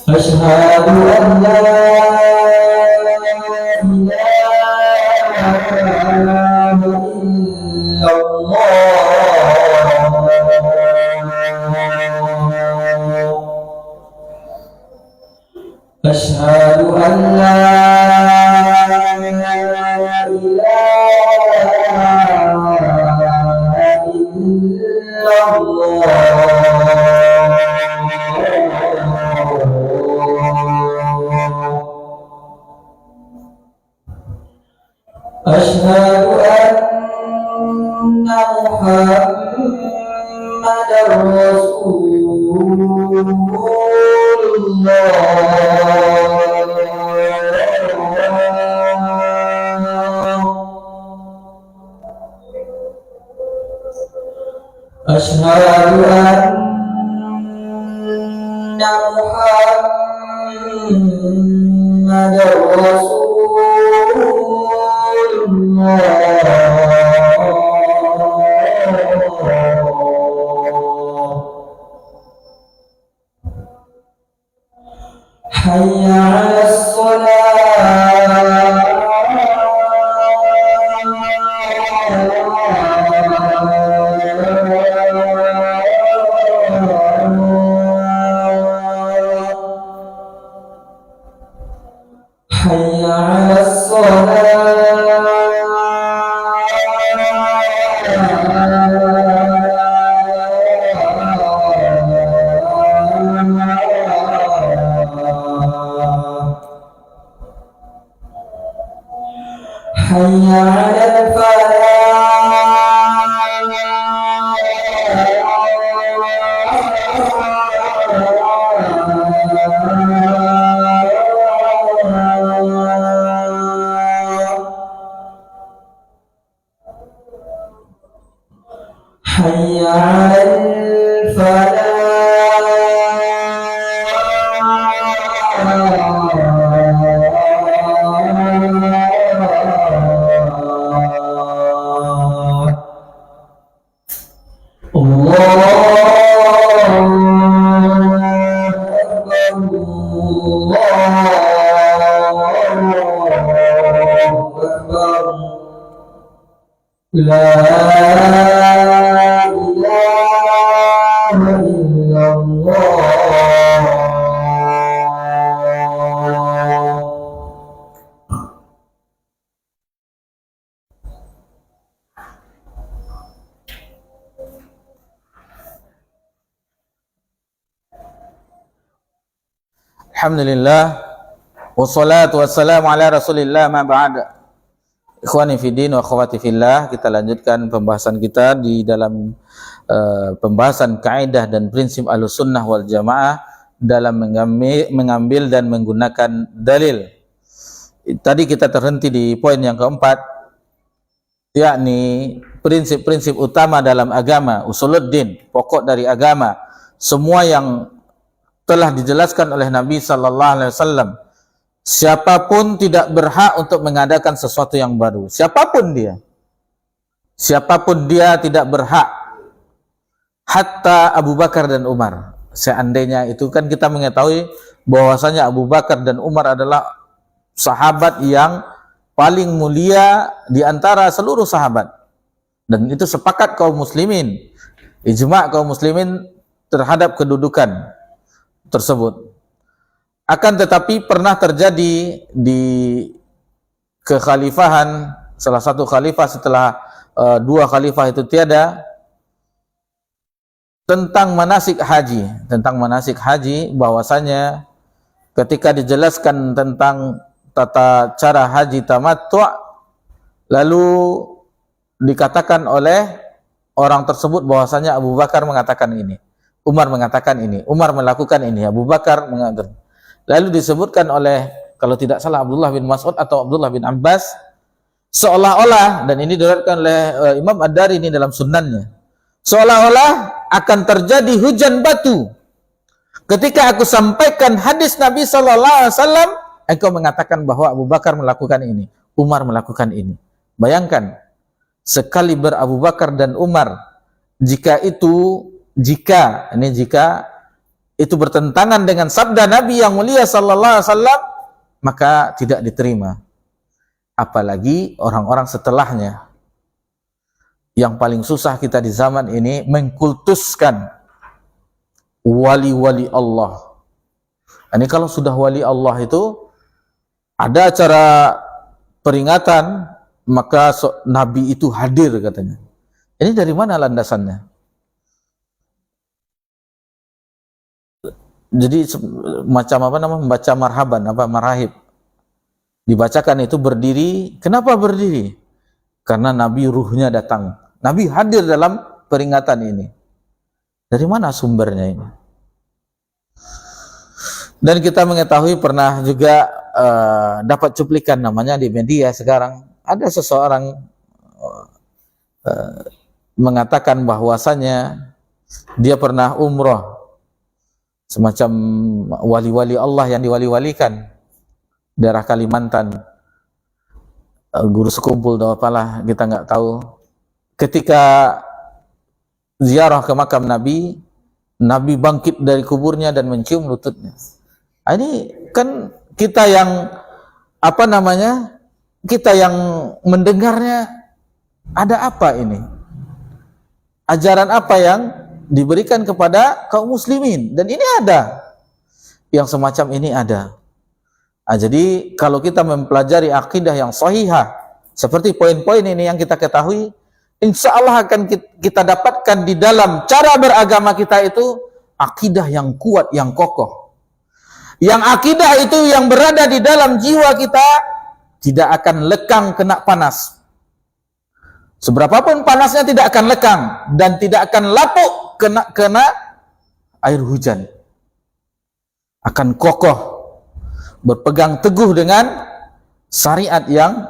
أشهد أن لا إله إلا الله أشهد أن لا إله إلا أشهد أن محمدا رسول الله أشهد أن محمدا رسول حي على حي على حي على حي على الفلاح الله أكبر لا إله إلا الله Alhamdulillah wassalatu wassalamu ala Rasulillah ma ba'da. Ikhwani fiddin wa akhwati fillah, kita lanjutkan pembahasan kita di dalam pembahasan kaidah dan prinsip Ahlussunnah wal Jamaah dalam mengambil dan menggunakan dalil. Tadi kita terhenti di poin yang keempat, yakni prinsip-prinsip utama dalam agama, usuluddin, pokok dari agama, semua yang telah dijelaskan oleh Nabi sallallahu alaihi wasallam. Siapapun tidak berhak untuk mengadakan sesuatu yang baru. Siapapun dia tidak berhak. Hatta Abu Bakar dan Umar. Seandainya itu kan kita mengetahui bahwasanya Abu Bakar dan Umar adalah sahabat yang paling mulia di antara seluruh sahabat. Dan itu sepakat kaum muslimin. Ijma' kaum muslimin terhadap kedudukan tersebut. Akan tetapi pernah terjadi di kekhalifahan salah satu khalifah setelah dua khalifah itu tiada, tentang manasik haji, bahwasanya ketika dijelaskan tentang tata cara haji tamattu', lalu dikatakan oleh orang tersebut bahwasanya Abu Bakar mengatakan ini, Umar mengatakan ini, Umar melakukan ini, Abu Bakar mengatakan. Lalu disebutkan oleh, kalau tidak salah, Abdullah bin Mas'ud atau Abdullah bin Abbas, seolah-olah, dan ini diriwayatkan oleh Imam Ad-Darimi dalam sunannya, seolah-olah akan terjadi hujan batu ketika aku sampaikan hadis Nabi sallallahu alaihi wasallam, engkau mengatakan bahwa Abu Bakar melakukan ini, Umar melakukan ini. Bayangkan, sekali Abu Bakar dan Umar, jika itu bertentangan dengan sabda Nabi yang mulia sallallahu alaihi wasallam, maka tidak diterima. Apalagi orang-orang setelahnya. Yang paling susah kita di zaman ini mengkultuskan wali-wali Allah. Ini kalau sudah wali Allah itu ada acara peringatan, maka Nabi itu hadir katanya. Ini dari mana landasannya? Jadi macam membaca marhaban, marahib. Dibacakan itu berdiri. Kenapa berdiri? Karena Nabi ruhnya datang. Nabi hadir dalam peringatan ini. Dari mana sumbernya ini? Dan kita mengetahui pernah juga dapat cuplikan namanya di media sekarang. Ada seseorang mengatakan bahwasanya dia pernah umroh, semacam wali-wali Allah yang diwali-walikan, daerah Kalimantan, guru sekumpul atau apalah, kita nggak tahu. Ketika ziarah ke makam Nabi, Nabi bangkit dari kuburnya dan mencium lututnya. Ini kan kita yang kita yang mendengarnya, ada apa ini? Ajaran apa yang diberikan kepada kaum muslimin? Dan ini ada yang semacam ini ada. Jadi kalau kita mempelajari akidah yang sahihah seperti poin-poin ini yang kita ketahui, insya Allah akan kita dapatkan di dalam cara beragama kita itu akidah yang kuat, yang kokoh. Yang akidah itu yang berada di dalam jiwa kita tidak akan lekang kena panas. Seberapapun panasnya tidak akan lekang dan tidak akan lapuk kena air hujan. Akan kokoh, berpegang teguh dengan syariat yang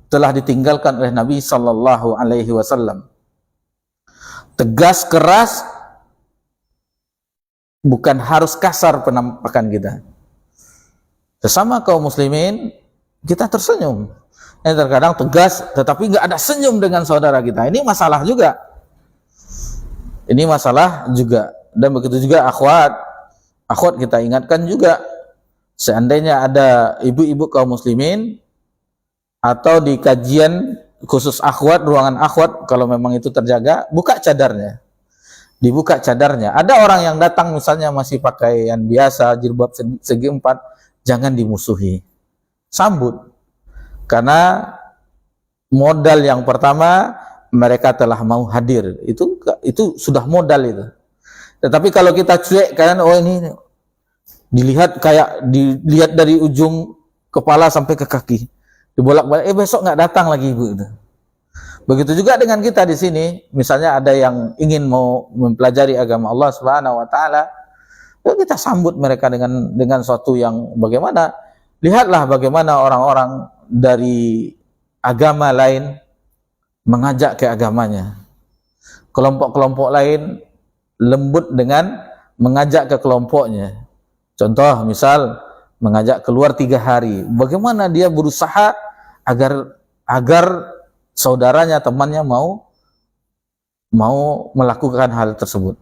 telah ditinggalkan oleh Nabi sallallahu alaihi wasallam. Tegas, keras, bukan harus kasar penampakan kita. Sesama kaum muslimin kita tersenyum. Terkadang tegas tetapi nggak ada senyum dengan saudara kita. Ini masalah juga. Dan begitu juga akhwat kita ingatkan juga, seandainya ada ibu-ibu kaum muslimin atau di kajian khusus akhwat, ruangan akhwat, kalau memang itu terjaga, dibuka cadarnya. Ada orang yang datang misalnya masih pakaian biasa, jilbab segi 4, jangan dimusuhi, sambut. Karena modal yang pertama, mereka telah mau hadir, itu sudah modal itu. Tetapi kalau kita cuek kan, ini dilihat dari ujung kepala sampai ke kaki, dibolak-balik, besok nggak datang lagi ibu itu. Begitu juga dengan kita di sini, misalnya ada yang ingin mau mempelajari agama Allah Subhanahu wa taala, ya kita sambut mereka dengan suatu yang bagaimana? Lihatlah bagaimana orang-orang dari agama lain mengajak ke agamanya. Kelompok-kelompok lain lembut dengan mengajak ke kelompoknya. Contoh, misal mengajak keluar 3 hari. Bagaimana dia berusaha agar saudaranya, temannya mau melakukan hal tersebut.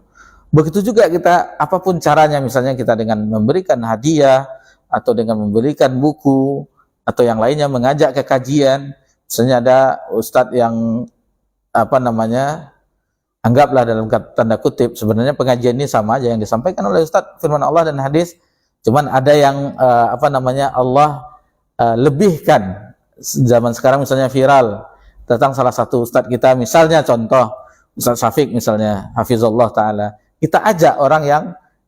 Begitu juga kita, apapun caranya, misalnya kita dengan memberikan hadiah atau dengan memberikan buku atau yang lainnya, mengajak ke kajian. Misalnya ada ustadz yang anggaplah dalam tanda kutip, sebenarnya pengajian ini sama aja yang disampaikan oleh ustadz, firman Allah dan hadis, cuman ada yang Allah lebihkan. Zaman sekarang misalnya viral, datang salah satu ustadz kita, misalnya contoh Ustadz Syafiq misalnya, hafizullah ta'ala, kita ajak orang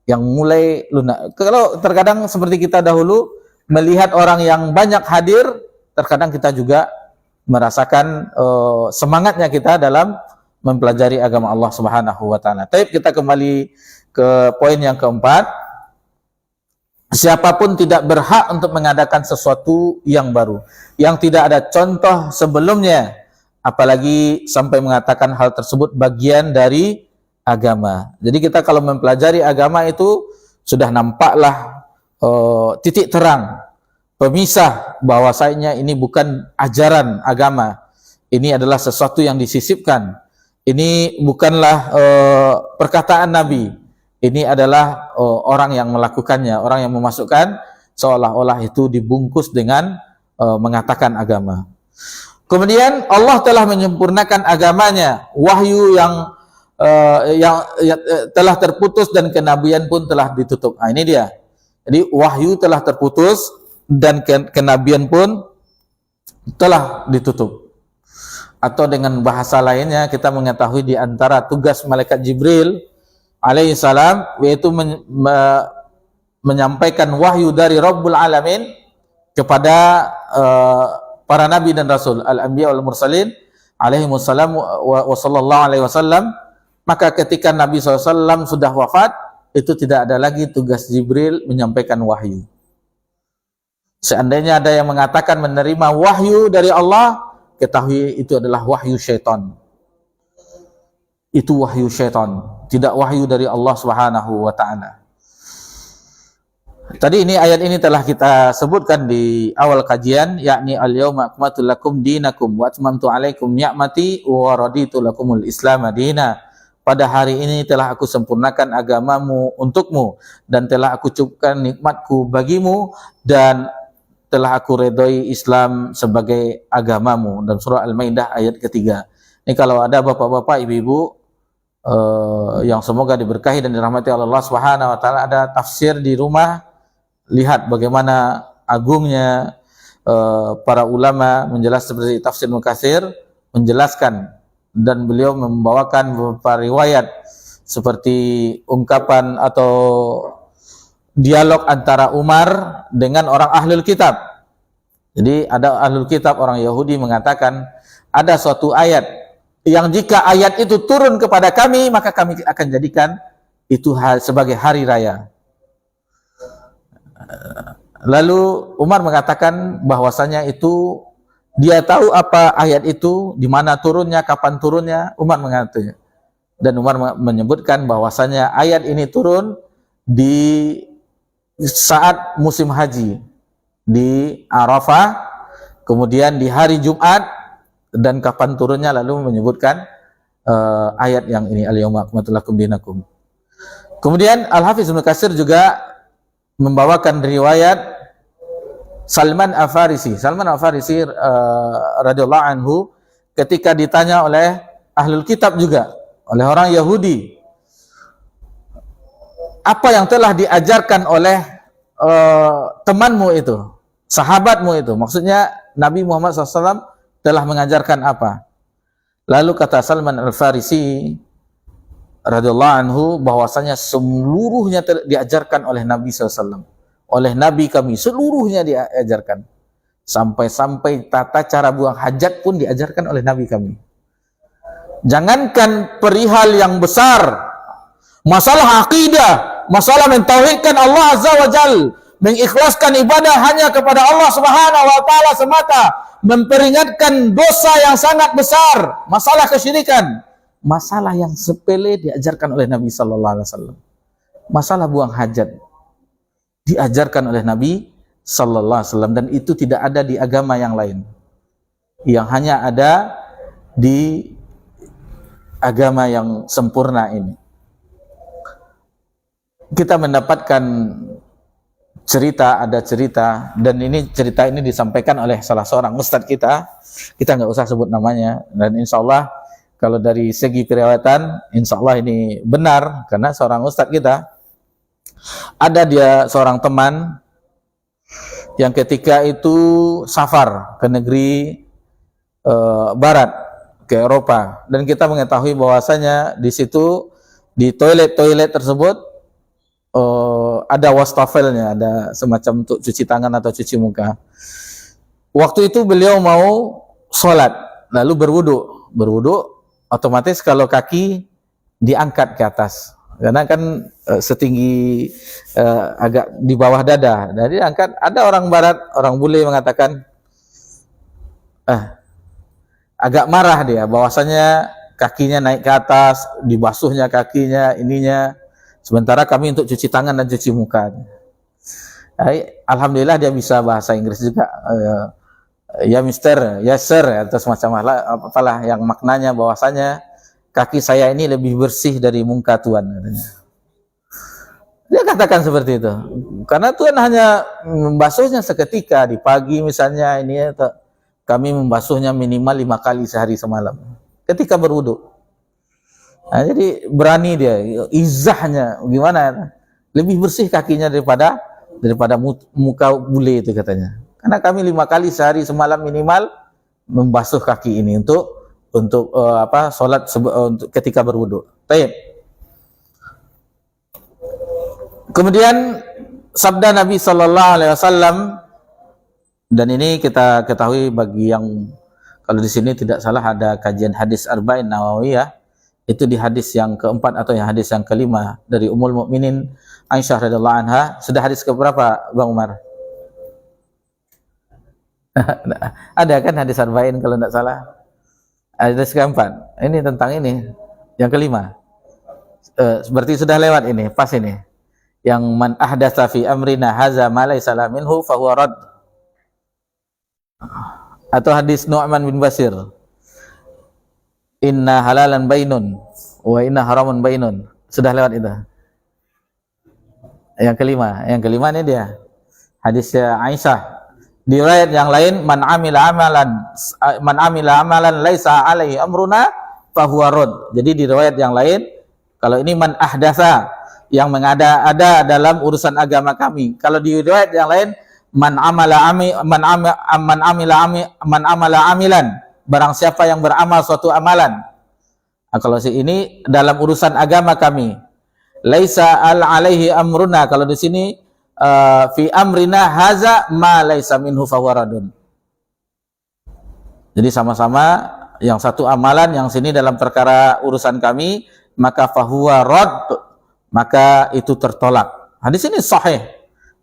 yang mulai lunak. Kalau terkadang seperti kita dahulu melihat orang yang banyak hadir, terkadang kita juga merasakan semangatnya kita dalam mempelajari agama Allah Subhanahu wa taala. Tapi kita kembali ke poin yang keempat. Siapapun tidak berhak untuk mengadakan sesuatu yang baru, yang tidak ada contoh sebelumnya, apalagi sampai mengatakan hal tersebut bagian dari agama. Jadi kita kalau mempelajari agama itu sudah nampaklah titik terang, pemisah bahwasanya ini bukan ajaran agama, ini adalah sesuatu yang disisipkan, ini bukanlah perkataan Nabi, ini adalah orang yang melakukannya, orang yang memasukkan, seolah-olah itu dibungkus dengan mengatakan agama. Kemudian Allah telah menyempurnakan agamanya, wahyu yang telah terputus dan kenabian pun telah ditutup. Nah, ini dia. Jadi wahyu telah terputus dan kenabian pun telah ditutup. Atau dengan bahasa lainnya, kita mengetahui di antara tugas malaikat Jibril alaihissalam yaitu menyampaikan wahyu dari Rabbul Alamin kepada para nabi dan rasul, al-anbiya wal mursalin alaihimussalam wa sallallahu alaihi wasallam. Maka ketika Nabi SAW sudah wafat, itu tidak ada lagi tugas Jibril menyampaikan wahyu. Seandainya ada yang mengatakan menerima wahyu dari Allah, ketahui itu adalah wahyu syaitan. Itu wahyu syaitan, tidak wahyu dari Allah Subhanahu wa taala. Tadi ayat ini telah kita sebutkan di awal kajian, yakni al-yauma akmaltu lakum dinakum wa atmamtu alaikum ni'mati wa raditu lakumul Islam madina. Pada hari ini telah aku sempurnakan agamamu untukmu dan telah aku cukupkan nikmatku bagimu dan telah aku redoi Islam sebagai agamamu. Dan surah Al-Maidah ayat ketiga. Ini kalau ada bapak-bapak, ibu-ibu yang semoga diberkahi dan dirahmati Allah Subhanahu wa taala, ada tafsir di rumah, lihat bagaimana agungnya para ulama menjelaskan, seperti tafsir Mukatsir menjelaskan, dan beliau membawakan beberapa riwayat seperti ungkapan atau dialog antara Umar dengan orang ahlul kitab. Jadi ada ahlul kitab, orang Yahudi, mengatakan ada suatu ayat yang jika ayat itu turun kepada kami, maka kami akan jadikan itu sebagai hari raya. Lalu Umar mengatakan bahwasanya itu dia tahu apa ayat itu, di mana turunnya, kapan turunnya. Umar mengatakan, dan Umar menyebutkan bahwasanya ayat ini turun di saat musim haji di Arafah, kemudian di hari Jumat, dan kapan turunnya lalu menyebutkan ayat yang ini, al-yauma akmaltu lakum dinakum. Kemudian Al-Hafiz Ibnu Katsir juga membawakan riwayat Salman Al-Farisi. Salman Al-Farisi radhiyallahu anhu ketika ditanya oleh ahlul kitab juga, oleh orang Yahudi, apa yang telah diajarkan oleh temanmu itu, sahabatmu itu, maksudnya Nabi Muhammad SAW telah mengajarkan apa? Lalu kata Salman Al-Farisi radhiyallahu anhu bahwasanya seluruhnya diajarkan oleh Nabi SAW. Oleh Nabi kami seluruhnya diajarkan. Sampai-sampai tata cara buang hajat pun diajarkan oleh Nabi kami. Jangankan perihal yang besar, masalah akidah, masalah mentauhidkan Allah Azza wa Jal, mengikhlaskan ibadah hanya kepada Allah Subhanahu wa taala semata, memperingatkan dosa yang sangat besar, masalah kesyirikan, masalah yang sepele diajarkan oleh Nabi sallallahu alaihi wasallam. Masalah buang hajat diajarkan oleh Nabi sallallahu alaihi wasallam, dan itu tidak ada di agama yang lain. Yang hanya ada di agama yang sempurna ini. Kita mendapatkan ada cerita, dan cerita ini disampaikan oleh salah seorang ustadz kita nggak usah sebut namanya, dan insya Allah kalau dari segi periwayatan insya Allah ini benar, karena seorang ustadz kita, ada dia seorang teman yang ketika itu safar ke negeri barat, ke Eropa, dan kita mengetahui bahwasanya di situ di toilet tersebut ada wastafelnya, ada semacam untuk cuci tangan atau cuci muka. Waktu itu beliau mau sholat, lalu berwudu, otomatis kalau kaki diangkat ke atas, karena kan setinggi agak di bawah dada, jadi angkat. Ada orang barat, orang bule mengatakan agak marah dia, bahwasanya kakinya naik ke atas, dibasuhnya kakinya, ininya, sementara kami untuk cuci tangan dan cuci muka. Alhamdulillah dia bisa bahasa Inggris juga, ya mister, ya sir, atau semacam apalah yang maknanya bahwasanya kaki saya ini lebih bersih dari muka Tuhan. Dia katakan seperti itu, karena Tuhan hanya membasuhnya seketika, di pagi misalnya, ini kami membasuhnya minimal 5 kali sehari semalam ketika berwudu. Nah, jadi berani dia, izahnya gimana, lebih bersih kakinya daripada muka bule itu katanya, karena kami 5 kali sehari semalam minimal membasuh kaki ini untuk sholat untuk ketika berwudu. Baik. Kemudian sabda Nabi sallallahu alaihi wasallam, dan ini kita ketahui bagi yang kalau di sini tidak salah ada kajian hadis Arba'in Nawawiyah, itu di hadis yang keempat atau yang hadis yang kelima dari Ummul Mukminin Aisyah radhiyallahu anha. Sudah hadis keberapa, Bang Umar? Ada kan hadis Arba'in kalau tidak salah? Hadis keempat. Ini tentang ini. Yang kelima. Berarti sudah lewat ini, pas ini. Yang man ahdatsa fi amrina haza ma laysa minhu fa huwa rad. Atau hadis Nu'man bin Bashir, inna halalan bainun wa inna haramun bainun. Sudah lewat itu. Yang kelima ini dia hadisnya Aisyah. Di riwayat yang lain, man amila amalan laisa alaihi amruna fa huwa rad. Jadi di riwayat yang lain, kalau ini man ahdatsa, yang mengada-ada dalam urusan agama kami. Kalau di riwayat yang lain, man amila amilan, barang siapa yang beramal suatu amalan. Nah, kalau ini dalam urusan agama kami, laisa alaihi amruna, kalau di sini fi amrina haza ma laisa minhu fawaradun. Jadi sama-sama, yang satu amalan, yang sini dalam perkara urusan kami, maka fahuwa rad, maka itu tertolak. Hadis ini sahih,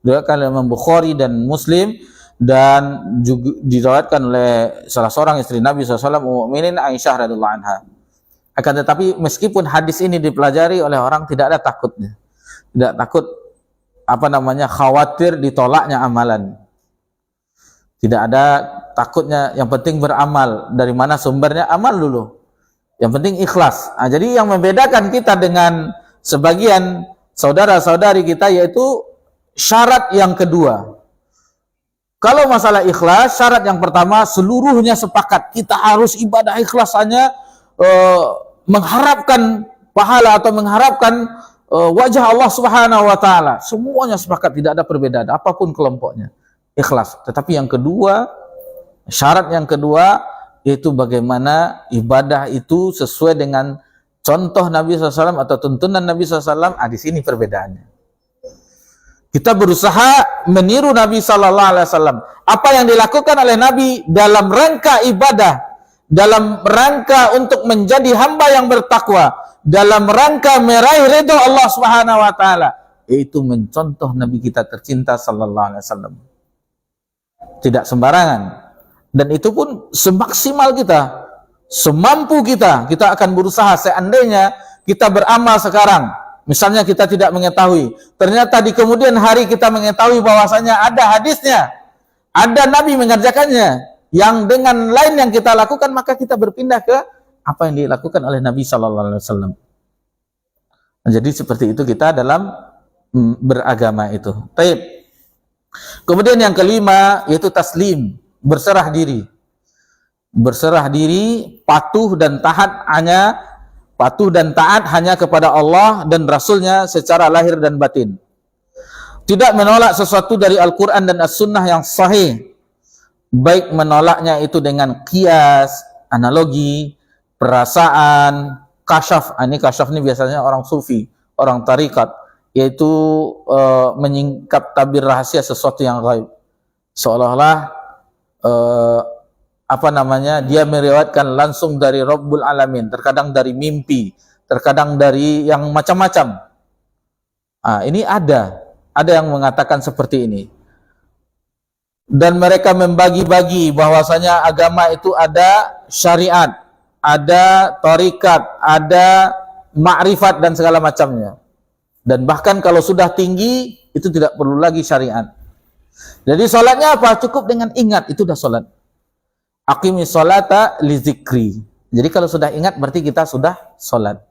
diriwayatkan oleh Imam Bukhari dan Muslim, dan juga diriwayatkan oleh salah seorang istri Nabi SAW, Ummul Mukminin Aisyah radhiyallahu anha. Akan tetapi meskipun hadis ini dipelajari oleh orang, tidak ada takutnya, tidak takut khawatir ditolaknya amalan, tidak ada takutnya. Yang penting beramal. Dari mana sumbernya? Amal dulu, yang penting ikhlas. Nah, jadi yang membedakan kita dengan sebagian saudara-saudari kita yaitu syarat yang kedua. Kalau masalah ikhlas, syarat yang pertama seluruhnya sepakat, kita harus ibadah ikhlas, hanya mengharapkan pahala atau mengharapkan wajah Allah Subhanahu wa taala. Semuanya sepakat, tidak ada perbedaan apapun kelompoknya, ikhlas. Tetapi yang kedua, syarat yang kedua, yaitu bagaimana ibadah itu sesuai dengan contoh Nabi SAW atau tuntunan Nabi SAW. Di sini perbedaannya. Kita berusaha meniru Nabi sallallahu alaihi wasallam. Apa yang dilakukan oleh Nabi dalam rangka ibadah, dalam rangka untuk menjadi hamba yang bertakwa, dalam rangka meraih ridho Allah Subhanahu wa taala, yaitu mencontoh Nabi kita tercinta sallallahu alaihi wasallam. Tidak sembarangan. Dan itu pun semaksimal kita, semampu kita akan berusaha. Seandainya kita beramal sekarang, misalnya kita tidak mengetahui, ternyata di kemudian hari kita mengetahui bahwasanya ada hadisnya, ada Nabi mengerjakannya, yang dengan lain yang kita lakukan, maka kita berpindah ke apa yang dilakukan oleh Nabi Sallallahu Alaihi Wasallam. Jadi seperti itu kita dalam beragama itu. Taib. Kemudian yang kelima yaitu taslim, berserah diri. Berserah diri, patuh dan taat hanya kepada Allah dan Rasulnya secara lahir dan batin. Tidak menolak sesuatu dari Al-Quran dan As-Sunnah yang sahih, baik menolaknya itu dengan kias, analogi, perasaan, kasyaf. Ini kasyaf ini biasanya orang sufi, orang tarikat, yaitu menyingkap tabir rahasia sesuatu yang gaib, seolah-olah dia meriwayatkan langsung dari Rabbul Alamin, terkadang dari mimpi, terkadang dari yang macam-macam. Ini ada yang mengatakan seperti ini. Dan mereka membagi-bagi bahwasanya agama itu ada syariat, ada tarikat, ada ma'rifat dan segala macamnya. Dan bahkan kalau sudah tinggi itu tidak perlu lagi syariat. Jadi salatnya apa? Cukup dengan ingat, itu dah salat. Aqimis sholata li zikri. Jadi kalau sudah ingat berarti kita sudah salat.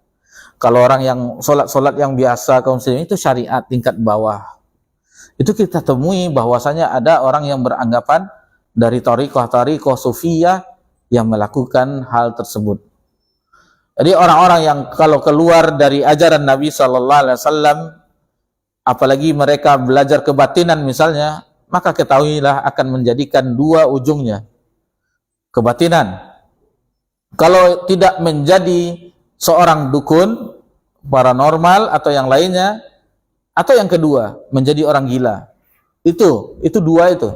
Kalau orang yang salat yang biasa kaum muslimin itu syariat tingkat bawah. Itu kita temui bahwasanya ada orang yang beranggapan dari thariqah sufiyah yang melakukan hal tersebut. Jadi orang-orang yang kalau keluar dari ajaran Nabi sallallahu alaihi wasallam, apalagi mereka belajar kebatinan misalnya, maka ketahuilah akan menjadikan dua ujungnya. Kebatinan. Kalau tidak menjadi seorang dukun, paranormal atau yang lainnya, atau yang kedua menjadi orang gila. Itu dua itu.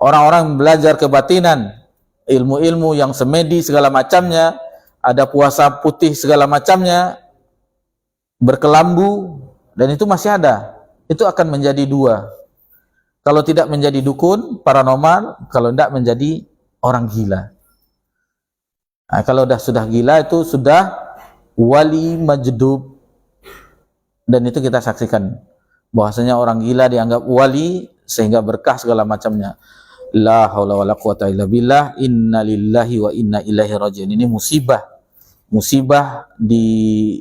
Orang-orang belajar kebatinan, ilmu-ilmu yang semedi segala macamnya, ada puasa putih segala macamnya, berkelambu, dan itu masih ada. Itu akan menjadi dua. Kalau tidak menjadi dukun, paranormal, kalau tidak menjadi orang gila. Kalau sudah gila itu sudah wali majdub. Dan itu kita saksikan bahwasanya orang gila dianggap wali sehingga berkah segala macamnya. La haula wala quwata illa billah, inna lillahi wa inna ilaihi rajiun. Ini musibah di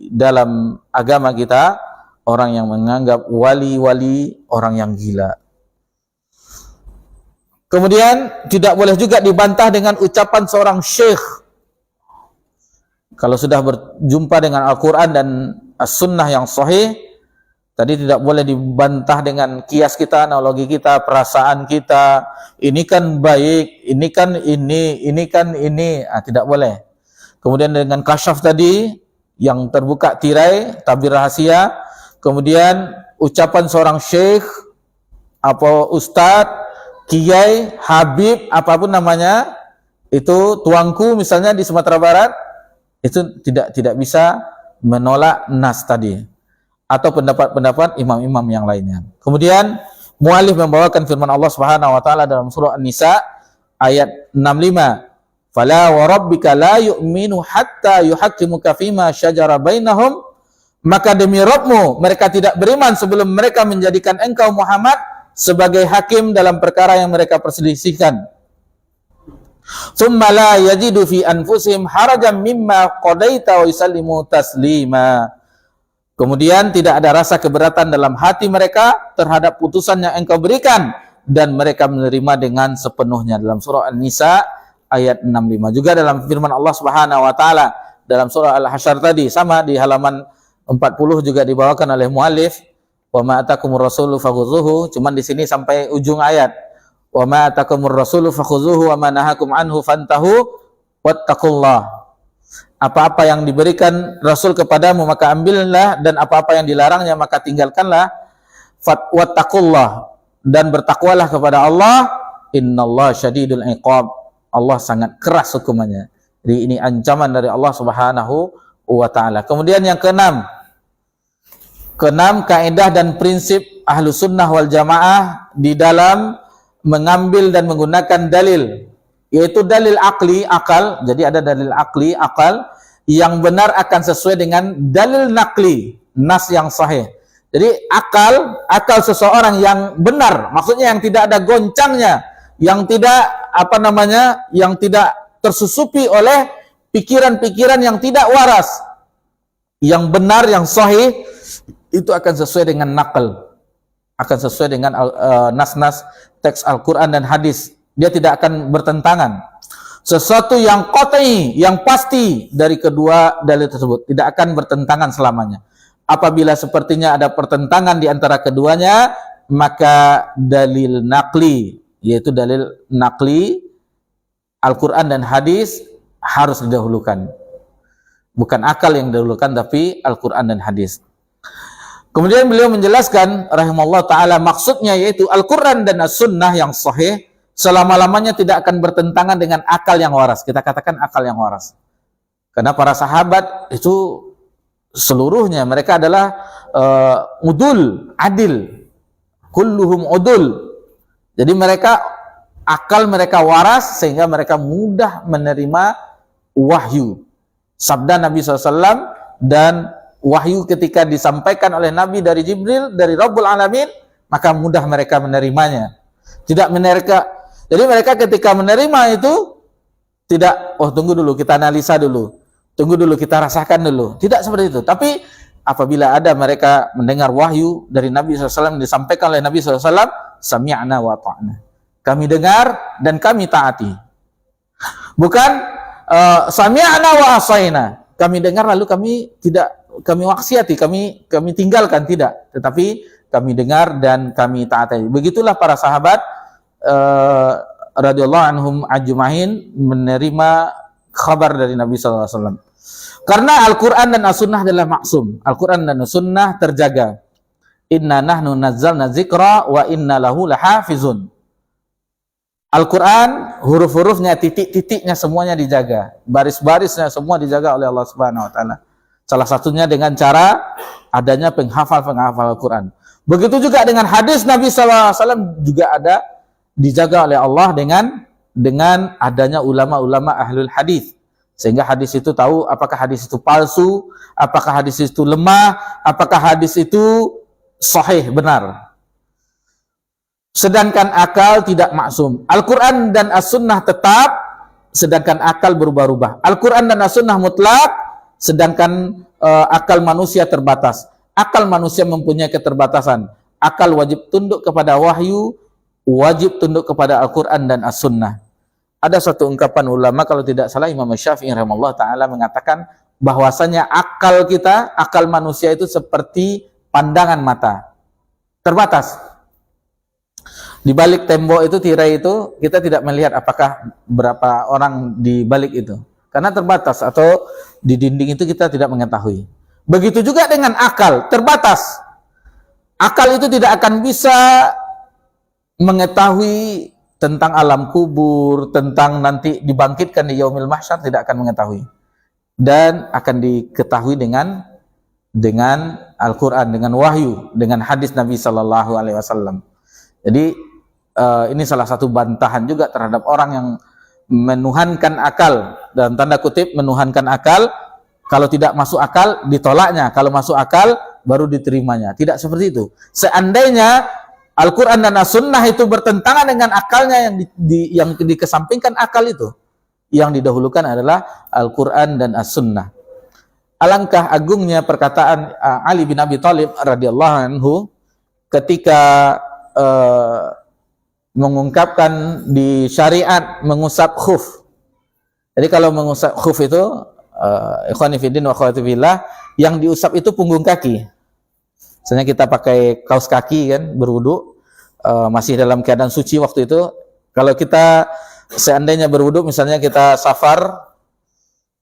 dalam agama kita, orang yang menganggap wali-wali orang yang gila. Kemudian tidak boleh juga dibantah dengan ucapan seorang syekh. Kalau sudah berjumpa dengan Al-Quran dan As-Sunnah yang sahih, tadi tidak boleh dibantah dengan kias kita, analogi kita, perasaan kita. Ini kan baik, ini kan ini. Tidak boleh. Kemudian dengan kasyaf tadi, yang terbuka tirai, tabir rahasia. Kemudian ucapan seorang syekh, ustadz, kiai, habib, apapun namanya, itu tuangku misalnya di Sumatera Barat, itu tidak bisa menolak nas tadi atau pendapat-pendapat imam-imam yang lainnya. Kemudian muallif membawakan firman Allah Subhanahu wa taala dalam surah An-Nisa ayat 65. Fala wa rabbika la yu'minu hatta yuhaqqimuka fima syajara bainahum, maka demi Rabbmu mereka tidak beriman sebelum mereka menjadikan engkau Muhammad sebagai hakim dalam perkara yang mereka perselisihkan. Tsumma la yajidu fi anfusihim harajan mimma qadaita wa yusallimu taslima. Kemudian tidak ada rasa keberatan dalam hati mereka terhadap putusan yang engkau berikan dan mereka menerima dengan sepenuhnya. Dalam surah An-Nisa ayat 65. Juga dalam firman Allah Subhanahu wa taala dalam surah Al-Hasyr tadi, sama di halaman 40 juga dibawakan oleh muallif, wa ma atakumur rasulu fakhuzuhu, cuman di sini sampai ujung ayat. Wa ma atakumur rasulu fakhuzuhu wa ma nahakum anhu fantahu wattaqullah. Apa-apa yang diberikan Rasul kepadamu maka ambillah, dan apa-apa yang dilarangnya maka tinggalkanlah. wattaqullah, dan bertakwalah kepada Allah, innallaha syadidul iqab, Allah sangat keras hukumannya. Jadi ini ancaman dari Allah Subhanahu wa taala. Kemudian yang keenam, kaidah dan prinsip ahlu sunnah wal jamaah di dalam mengambil dan menggunakan dalil, yaitu dalil akli, akal. Jadi ada dalil akli, akal, yang benar akan sesuai dengan dalil nakli, nas yang sahih. Jadi akal seseorang yang benar, maksudnya yang tidak ada goncangnya, yang tidak yang tidak tersusupi oleh pikiran-pikiran yang tidak waras, yang benar, yang sahih, itu akan sesuai dengan nakal, akan sesuai dengan nas-nas teks Al-Quran dan hadis. Dia tidak akan bertentangan. Sesuatu yang qat'i, yang pasti dari kedua dalil tersebut, tidak akan bertentangan selamanya. Apabila sepertinya ada pertentangan di antara keduanya, maka dalil nakli, yaitu dalil nakli Al-Quran dan hadis harus didahulukan. Bukan akal yang didahulukan, tapi Al-Quran dan hadis. Kemudian beliau menjelaskan rahimahullah ta'ala, maksudnya yaitu Al-Quran dan As-Sunnah yang sahih selama-lamanya tidak akan bertentangan dengan akal yang waras. Kita katakan akal yang waras. Karena para sahabat itu seluruhnya mereka adalah udul, adil. Kulluhum udul. Jadi akal mereka waras sehingga mereka mudah menerima wahyu. Sabda Nabi SAW dan wahyu ketika disampaikan oleh Nabi dari Jibril, dari Rabbul Alamin, maka mudah mereka menerimanya. Jadi mereka ketika menerima itu tidak, tunggu dulu, kita analisa dulu, tunggu dulu, kita rasakan dulu. Tidak seperti itu. Tapi apabila ada mereka mendengar wahyu dari Nabi SAW, disampaikan oleh Nabi SAW, sami'na wa ta'na. Kami dengar dan kami taati. Bukan sami'na wa asaina. Kami dengar lalu kami maksiati, kami tinggalkan, tidak. Tetapi kami dengar dan kami taati. Begitulah para sahabat radhiyallahu anhum ajma'in menerima kabar dari Nabi SAW. Karena Al-Quran dan As-Sunnah adalah maksum. Al-Quran dan As-Sunnah terjaga. Inna nahnu nazzalna dzikra wa inna lahu lahafizun. Al-Quran, huruf-hurufnya, titik-titiknya semuanya dijaga. Baris-barisnya semua dijaga oleh Allah Subhanahu wa taala. Salah satunya dengan cara adanya penghafal-penghafal Al-Quran. Begitu juga dengan hadis Nabi SAW juga ada dijaga oleh Allah dengan adanya ulama-ulama ahlul hadis, sehingga hadis itu tahu apakah hadis itu palsu, apakah hadis itu lemah, apakah hadis itu sahih, benar. Sedangkan akal tidak maksum. Al-Quran dan As-Sunnah tetap, sedangkan akal berubah-ubah. Al-Quran dan As-Sunnah mutlak, sedangkan akal manusia terbatas. Akal manusia mempunyai keterbatasan. Akal wajib tunduk kepada wahyu, wajib tunduk kepada Al-Quran dan As-Sunnah. Ada satu ungkapan ulama, kalau tidak salah Imam Syafi'i rahimahullah ta'ala mengatakan bahwasanya akal manusia itu seperti pandangan mata, terbatas. Di balik tembok itu, tirai itu, kita tidak melihat apakah berapa orang di balik itu, karena terbatas, atau di dinding itu kita tidak mengetahui. Begitu juga dengan akal, terbatas. Akal itu tidak akan bisa mengetahui tentang alam kubur, tentang nanti dibangkitkan di yaumil mahsyar, tidak akan mengetahui. Dan akan diketahui dengan Al-Quran, dengan wahyu, dengan hadis Nabi Sallallahu Alaihi Wasallam. Jadi ini salah satu bantahan juga terhadap orang yang menuhankan akal, dalam tanda kutip menuhankan akal. Kalau tidak masuk akal ditolaknya, kalau masuk akal baru diterimanya. Tidak seperti itu. Seandainya Al-Quran dan As-Sunnah itu bertentangan dengan akalnya, yang dikesampingkan akal itu, yang didahulukan adalah Al-Quran dan As-Sunnah. Alangkah agungnya perkataan Ali bin Abi Thalib radhiyallahu anhu ketika mengungkapkan di syariat mengusap khuf. Jadi kalau mengusap khuf itu, ikhwani fiddin wa akhwati fillah, yang diusap itu punggung kaki. Misalnya kita pakai kaos kaki kan, berwudu, masih dalam keadaan suci waktu itu. Kalau kita seandainya berwudu, misalnya kita safar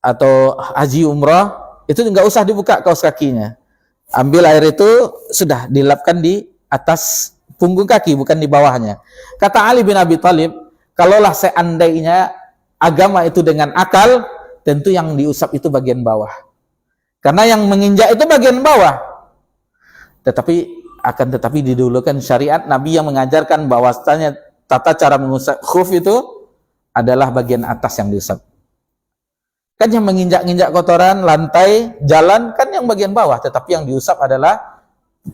atau haji umrah, itu nggak usah dibuka kaos kakinya. Ambil air itu, sudah dilapkan di atas punggung kaki, bukan di bawahnya. Kata Ali bin Abi Thalib, kalaulah seandainya agama itu dengan akal, tentu yang diusap itu bagian bawah. Karena yang menginjak itu bagian bawah. Tetapi didulukan syariat Nabi yang mengajarkan bahwasanya tata cara mengusap khuf itu adalah bagian atas yang diusap. Kan yang menginjak-injak kotoran, lantai, jalan kan yang bagian bawah, tetapi yang diusap adalah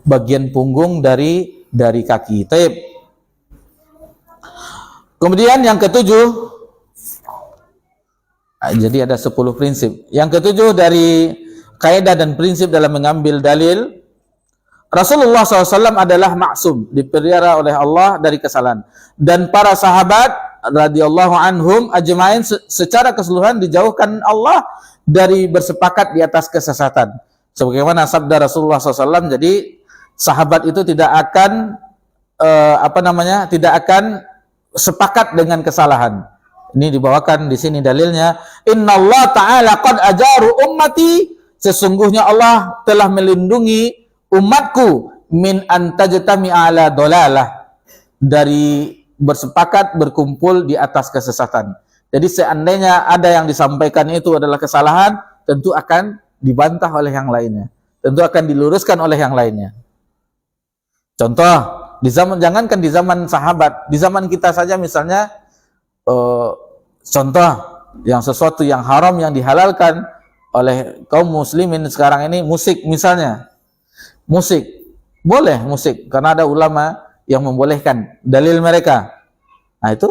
bagian punggung dari kaki. Taib. Kemudian yang ketujuh, jadi ada 10 prinsip. Yang ketujuh dari kaidah dan prinsip dalam mengambil dalil, Rasulullah SAW adalah maksum, dipelihara oleh Allah dari kesalahan. Dan para sahabat radhiyallahu anhum ajmain secara keseluruhan dijauhkan Allah dari bersepakat di atas kesesatan. Sebagaimana sabda Rasulullah SAW, jadi sahabat itu tidak akan tidak akan sepakat dengan kesalahan. Ini dibawakan di sini dalilnya. Innallaha ta'ala qad ajaru ummati, sesungguhnya Allah telah melindungi umatku min antajtami ala dolalah, dari bersepakat berkumpul di atas kesesatan. Jadi seandainya ada yang disampaikan itu adalah kesalahan, tentu akan dibantah oleh yang lainnya, tentu akan diluruskan oleh yang lainnya. Contoh, jangankan di zaman sahabat, di zaman kita saja misalnya, contoh yang sesuatu yang haram yang dihalalkan oleh kaum muslimin sekarang ini, musik misalnya. Musik boleh, musik karena ada ulama yang membolehkan, dalil mereka. Nah itu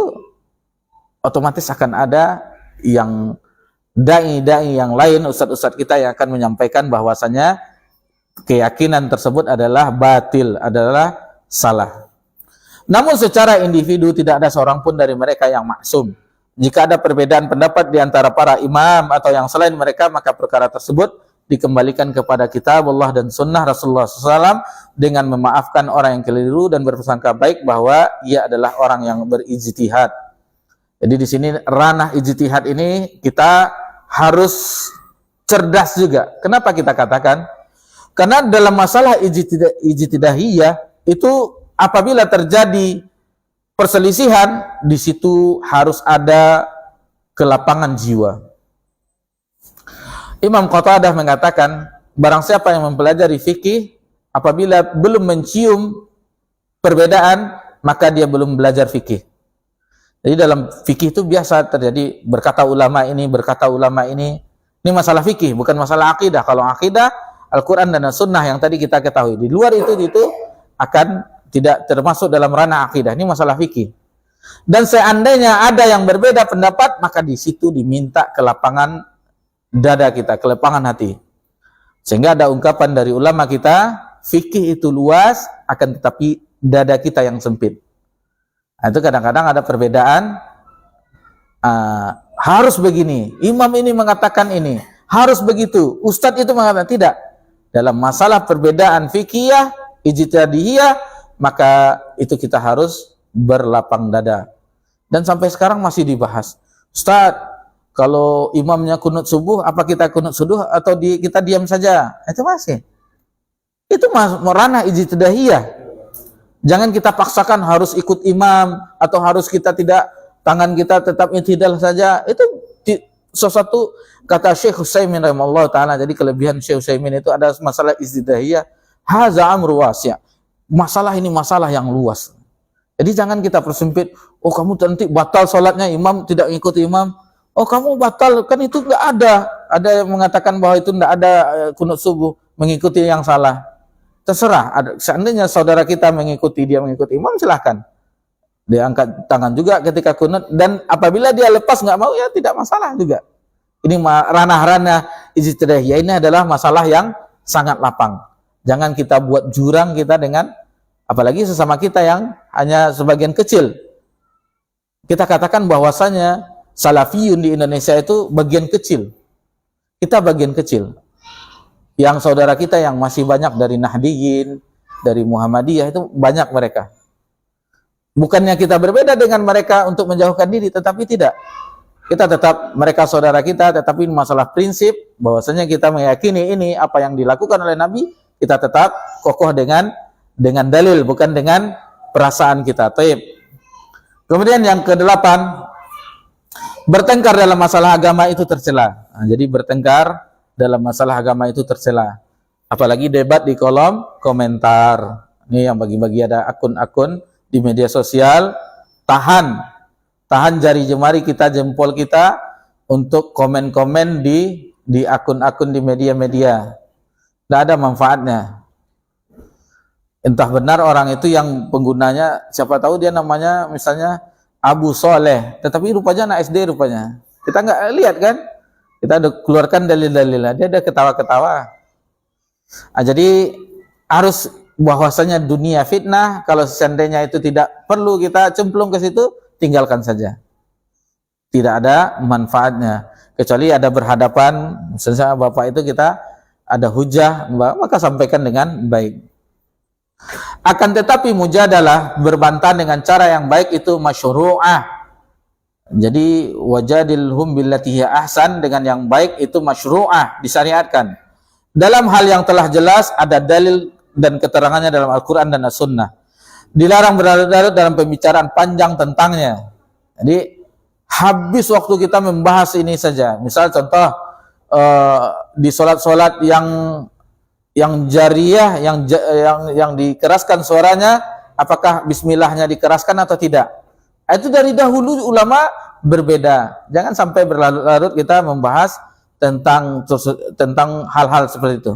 otomatis akan ada yang dai-dai yang lain, ustadz-ustadz kita yang akan menyampaikan bahwasanya keyakinan tersebut adalah batil, adalah salah. Namun secara individu tidak ada seorang pun dari mereka yang maksum. Jika ada perbedaan pendapat di antara para imam atau yang selain mereka, maka perkara tersebut dikembalikan kepada kitab Allah dan sunnah Rasulullah SAW dengan memaafkan orang yang keliru dan berprasangka baik bahwa ia adalah orang yang berijtihad. Jadi di sini ranah ijtihad ini kita harus cerdas juga. Kenapa kita katakan? Karena dalam masalah ijtihadiyah itu apabila terjadi perselisihan, di situ harus ada kelapangan jiwa. Imam Qatadah mengatakan, barang siapa yang mempelajari fikih, apabila belum mencium perbedaan, maka dia belum belajar fikih. Jadi dalam fikih itu biasa terjadi berkata ulama ini, ini masalah fikih, bukan masalah akidah. Kalau akidah, Al-Quran dan Sunnah yang tadi kita ketahui. Di luar itu akan tidak termasuk dalam ranah akidah. Ini masalah fikih. Dan seandainya ada yang berbeda pendapat, maka di situ diminta kelapangan dada kita, kelapangan hati. Sehingga ada ungkapan dari ulama kita, fikih itu luas, akan tetapi dada kita yang sempit. Nah, itu kadang-kadang ada perbedaan, harus begini, imam ini mengatakan ini, harus begitu, ustadz itu mengatakan tidak. Dalam masalah perbedaan fikih, ijtihadiyah, maka itu kita harus berlapang dada. Dan sampai sekarang masih dibahas. Ustadz, kalau imamnya kunut subuh, apa kita kunut subuh atau kita diam saja? Itu masih. Itu ranah ijtihadiyah. Jangan kita paksakan harus ikut imam atau harus kita tidak, tangan kita tetap i'tidal saja. Itu sesuatu kata Syekh Utsaimin rahimahullah taala. Jadi kelebihan Syekh Utsaimin itu ada masalah ijtihadiyah. Haza amru wasi'. Masalah ini masalah yang luas. Jadi jangan kita persempit. Oh kamu nanti batal sholatnya, imam tidak ikut imam. Oh kamu batal, kan itu nggak ada. Ada yang mengatakan bahwa itu nggak ada kunut subuh, mengikuti yang salah. Terserah. Seandainya saudara kita mengikuti, dia mengikuti imam, silahkan. Dia angkat tangan juga ketika kunut. Dan apabila dia lepas nggak mau, ya tidak masalah juga. Ini ranah-ranah ijtihadiyah ini adalah masalah yang sangat lapang. Jangan kita buat jurang kita dengan, apalagi sesama kita yang hanya sebagian kecil. Kita katakan bahwasanya Salafiyun di Indonesia itu bagian kecil. Kita bagian kecil. Yang saudara kita yang masih banyak dari Nahdiyin, dari Muhammadiyah itu banyak mereka. Bukannya kita berbeda dengan mereka untuk menjauhkan diri, tetapi tidak. Kita tetap, mereka saudara kita, tetapi masalah prinsip, bahwasanya kita meyakini ini apa yang dilakukan oleh Nabi, kita tetap kokoh dengan dengan dalil, bukan dengan perasaan kita. Taib. Kemudian yang kedelapan, bertengkar dalam masalah agama itu tercela. Nah, jadi bertengkar dalam masalah agama itu tercela. Apalagi debat di kolom komentar. Ini yang bagi-bagi ada akun-akun di media sosial, tahan jari jemari kita, jempol kita untuk komen-komen di akun-akun di media-media. Tidak ada manfaatnya. Entah benar orang itu yang penggunanya, siapa tahu dia namanya misalnya Abu Soleh, tetapi rupanya anak SD rupanya. Kita nggak lihat kan? Kita ada keluarkan dalil-dalilnya, dia ada ketawa-ketawa. Nah, jadi harus bahwasanya dunia fitnah, kalau seandainya itu tidak perlu kita cemplung ke situ, tinggalkan saja. Tidak ada manfaatnya. Kecuali ada berhadapan, misalnya bapak itu kita ada hujah, maka sampaikan dengan baik. Akan tetapi mujadalah, berbantah dengan cara yang baik itu masyru'ah. Jadi wajadilhum billati hiya ahsan, dengan yang baik itu masyru'ah, disyariatkan. Dalam hal yang telah jelas ada dalil dan keterangannya dalam Al-Qur'an dan As-Sunnah. Dilarang berlarut-larut dalam pembicaraan panjang tentangnya. Jadi habis waktu kita membahas ini saja. Misal contoh di solat-solat yang jariyah, yang dikeraskan suaranya, apakah bismillahnya dikeraskan atau tidak? Itu dari dahulu ulama berbeda. Jangan sampai berlarut-larut kita membahas tentang hal-hal seperti itu.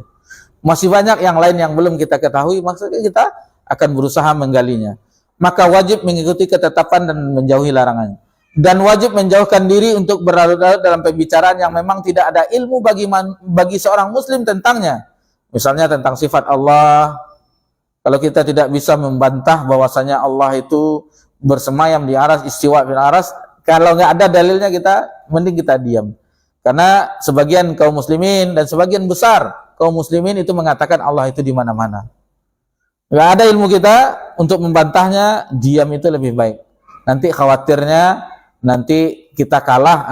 Masih banyak yang lain yang belum kita ketahui, maksudnya kita akan berusaha menggalinya. Maka wajib mengikuti ketetapan dan menjauhi larangannya. Dan wajib menjauhkan diri untuk berlarut-larut dalam pembicaraan yang memang tidak ada ilmu bagi seorang muslim tentangnya. Misalnya tentang sifat Allah. Kalau kita tidak bisa membantah bahwasanya Allah itu bersemayam di aras, istiwa fil aras, kalau nggak ada dalilnya mending kita diam. Karena sebagian kaum muslimin dan sebagian besar kaum muslimin itu mengatakan Allah itu di mana-mana. Nggak ada ilmu kita untuk membantahnya, diam itu lebih baik. Nanti khawatirnya nanti kita kalah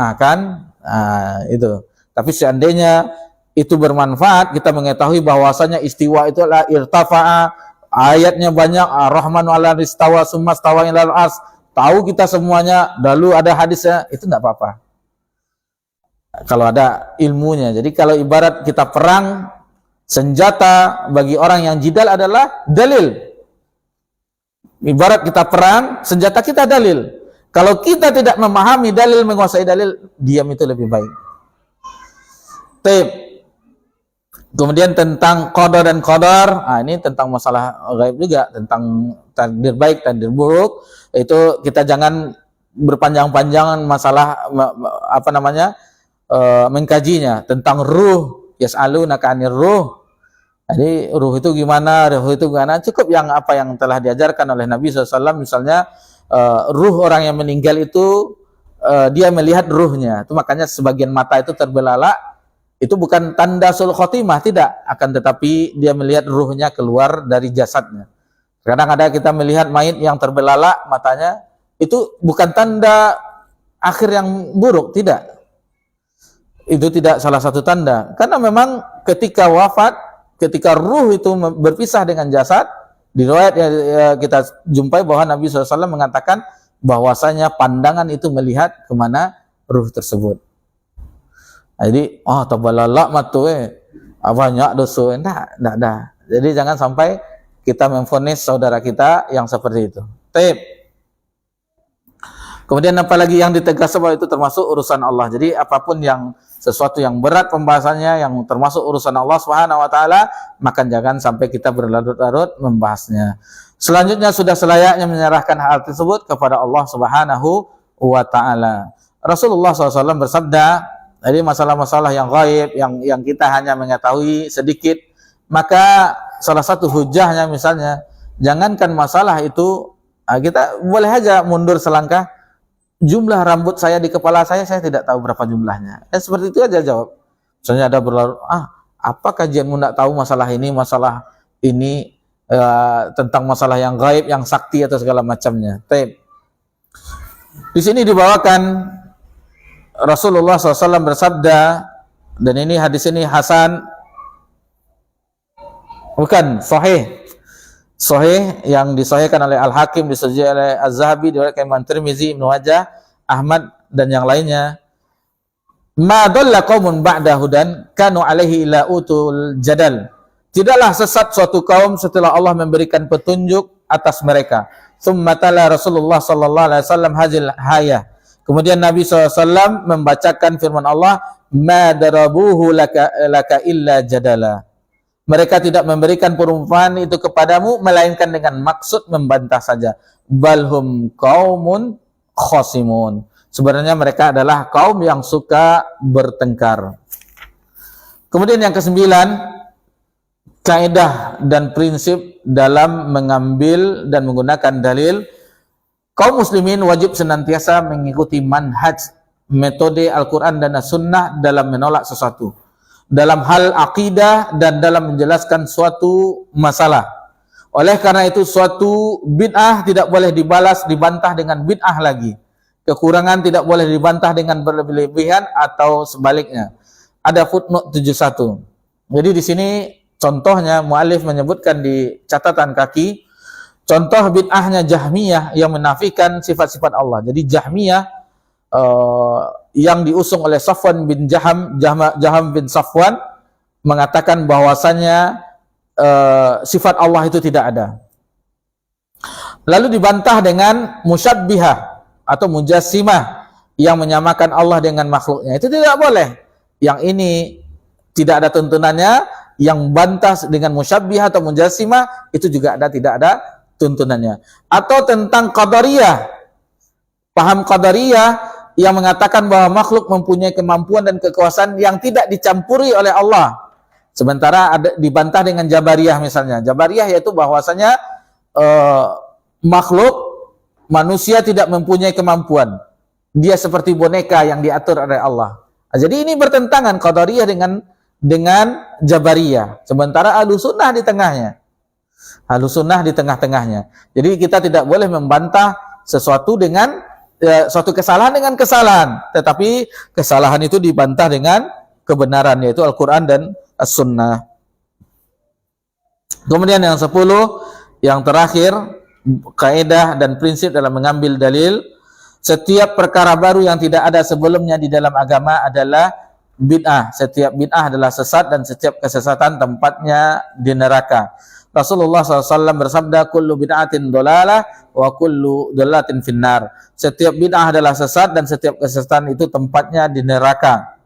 itu. Tapi seandainya itu bermanfaat, kita mengetahui bahwasanya istiwa itu adalah irtafa'a, ayatnya banyak, ar-Rahmanu 'alal istawa summa stawa ilal ars. Tahu kita semuanya, lalu ada hadisnya, itu enggak apa-apa. Kalau ada ilmunya. Jadi kalau ibarat kita perang, senjata bagi orang yang jidal adalah dalil. Ibarat kita perang, senjata kita dalil. Kalau kita tidak memahami dalil, menguasai dalil, diam itu lebih baik. Taib. Kemudian tentang qadar dan qadar, ini tentang masalah gaib juga, tentang takdir baik, takdir buruk. Itu kita jangan berpanjang-panjangan masalah mengkajinya. Tentang ruh, yas'alunaka 'anir ruh. Jadi ruh itu gimana, cukup yang apa yang telah diajarkan oleh Nabi SAW. Misalnya ruh orang yang meninggal itu dia melihat ruhnya. Itu makanya sebagian mata itu terbelalak. Itu bukan tanda sul khotimah, tidak. Akan tetapi dia melihat ruhnya keluar dari jasadnya. Kadang ada kita melihat mayit yang terbelalak matanya, itu bukan tanda akhir yang buruk, tidak. Itu tidak salah satu tanda. Karena memang ketika wafat, ketika ruh itu berpisah dengan jasad, di riwayat kita jumpai bahwa Nabi SAW mengatakan bahwasanya pandangan itu melihat kemana ruh tersebut. Jadi, tabalalak matu banyak dosa, enggak. Jadi jangan sampai kita memvonis saudara kita yang seperti itu. Taib. Kemudian apalagi yang ditegaskan bahwa itu termasuk urusan Allah. Jadi apapun yang sesuatu yang berat pembahasannya, yang termasuk urusan Allah Subhanahu wa taala, maka jangan sampai kita berlarut-larut membahasnya. Selanjutnya sudah selayaknya menyerahkan hal tersebut kepada Allah Subhanahu wa taala. Rasulullah SAW bersabda, jadi masalah-masalah yang gaib, yang kita hanya mengetahui sedikit, maka salah satu hujahnya misalnya, jangankan masalah itu, kita boleh aja mundur selangkah, jumlah rambut saya di kepala saya tidak tahu berapa jumlahnya. Seperti itu aja jawab. Misalnya ada berlalu, apa kajianmu tidak tahu masalah ini, tentang masalah yang gaib, yang sakti atau segala macamnya. Taib. Di sini dibawakan Rasulullah SAW bersabda, dan ini hadis ini hasan, bukan sahih. sahih yang disahihkan oleh Al-Hakim, disahihkan oleh Az-Zahabi, diriwayatkan Imam Tirmizi, Ibnu Majah, Ahmad dan yang lainnya. Ma dhalla qaumun ba'da hudan kanu alaihi illa utul jadal. Tidaklah sesat suatu kaum setelah Allah memberikan petunjuk atas mereka. Tsumma tala Rasulullah sallallahu alaihi wasallam hadzal hayah. Kemudian Nabi SAW membacakan firman Allah, ma darabuhu laka illa jadala. Mereka tidak memberikan perumpamaan itu kepadamu melainkan dengan maksud membantah saja. Balhum qaumun khasimun. Sebenarnya mereka adalah kaum yang suka bertengkar. Kemudian yang kesembilan, kaidah dan prinsip dalam mengambil dan menggunakan dalil. Kaum muslimin wajib senantiasa mengikuti manhaj, metode Al-Quran dan As-Sunnah dalam menolak sesuatu, dalam hal akidah dan dalam menjelaskan suatu masalah. Oleh karena itu suatu bid'ah tidak boleh dibalas, dibantah dengan bid'ah lagi. Kekurangan tidak boleh dibantah dengan berlebihan atau sebaliknya. Ada footnote 71. Jadi di sini contohnya mu'alif menyebutkan di catatan kaki, contoh bid'ahnya Jahmiyah yang menafikan sifat-sifat Allah. Jadi Jahmiyah yang diusung oleh Safwan bin Jaham bin Safwan mengatakan bahwasannya sifat Allah itu tidak ada. Lalu dibantah dengan musyabbihah atau mujassimah yang menyamakan Allah dengan makhluknya. Itu tidak boleh. Yang ini tidak ada tuntunannya. Yang bantah dengan musyabbihah atau mujassimah itu juga tidak ada tuntunannya. Atau tentang qadariyah. Paham qadariyah yang mengatakan bahwa makhluk mempunyai kemampuan dan kekuasaan yang tidak dicampuri oleh Allah. Sementara ada dibantah dengan Jabariyah misalnya. Jabariyah yaitu bahwasanya makhluk manusia tidak mempunyai kemampuan. Dia seperti boneka yang diatur oleh Allah. Nah, jadi ini bertentangan Qadariyah dengan Jabariyah. Sementara Ahlussunnah di tengahnya. Ahlussunnah di tengah-tengahnya. Jadi kita tidak boleh membantah sesuatu dengan suatu kesalahan dengan kesalahan, tetapi kesalahan itu dibantah dengan kebenaran, yaitu Al-Quran dan As-Sunnah. Kemudian yang 10, yang terakhir, kaidah dan prinsip dalam mengambil dalil. Setiap perkara baru yang tidak ada sebelumnya di dalam agama adalah bid'ah. Setiap bid'ah adalah sesat dan setiap kesesatan tempatnya di neraka. Rasulullah SAW bersabda, kullu bid'atin dolalah wa kullu dolalatin finnar. Setiap bid'ah adalah sesat dan setiap kesesatan itu tempatnya di neraka.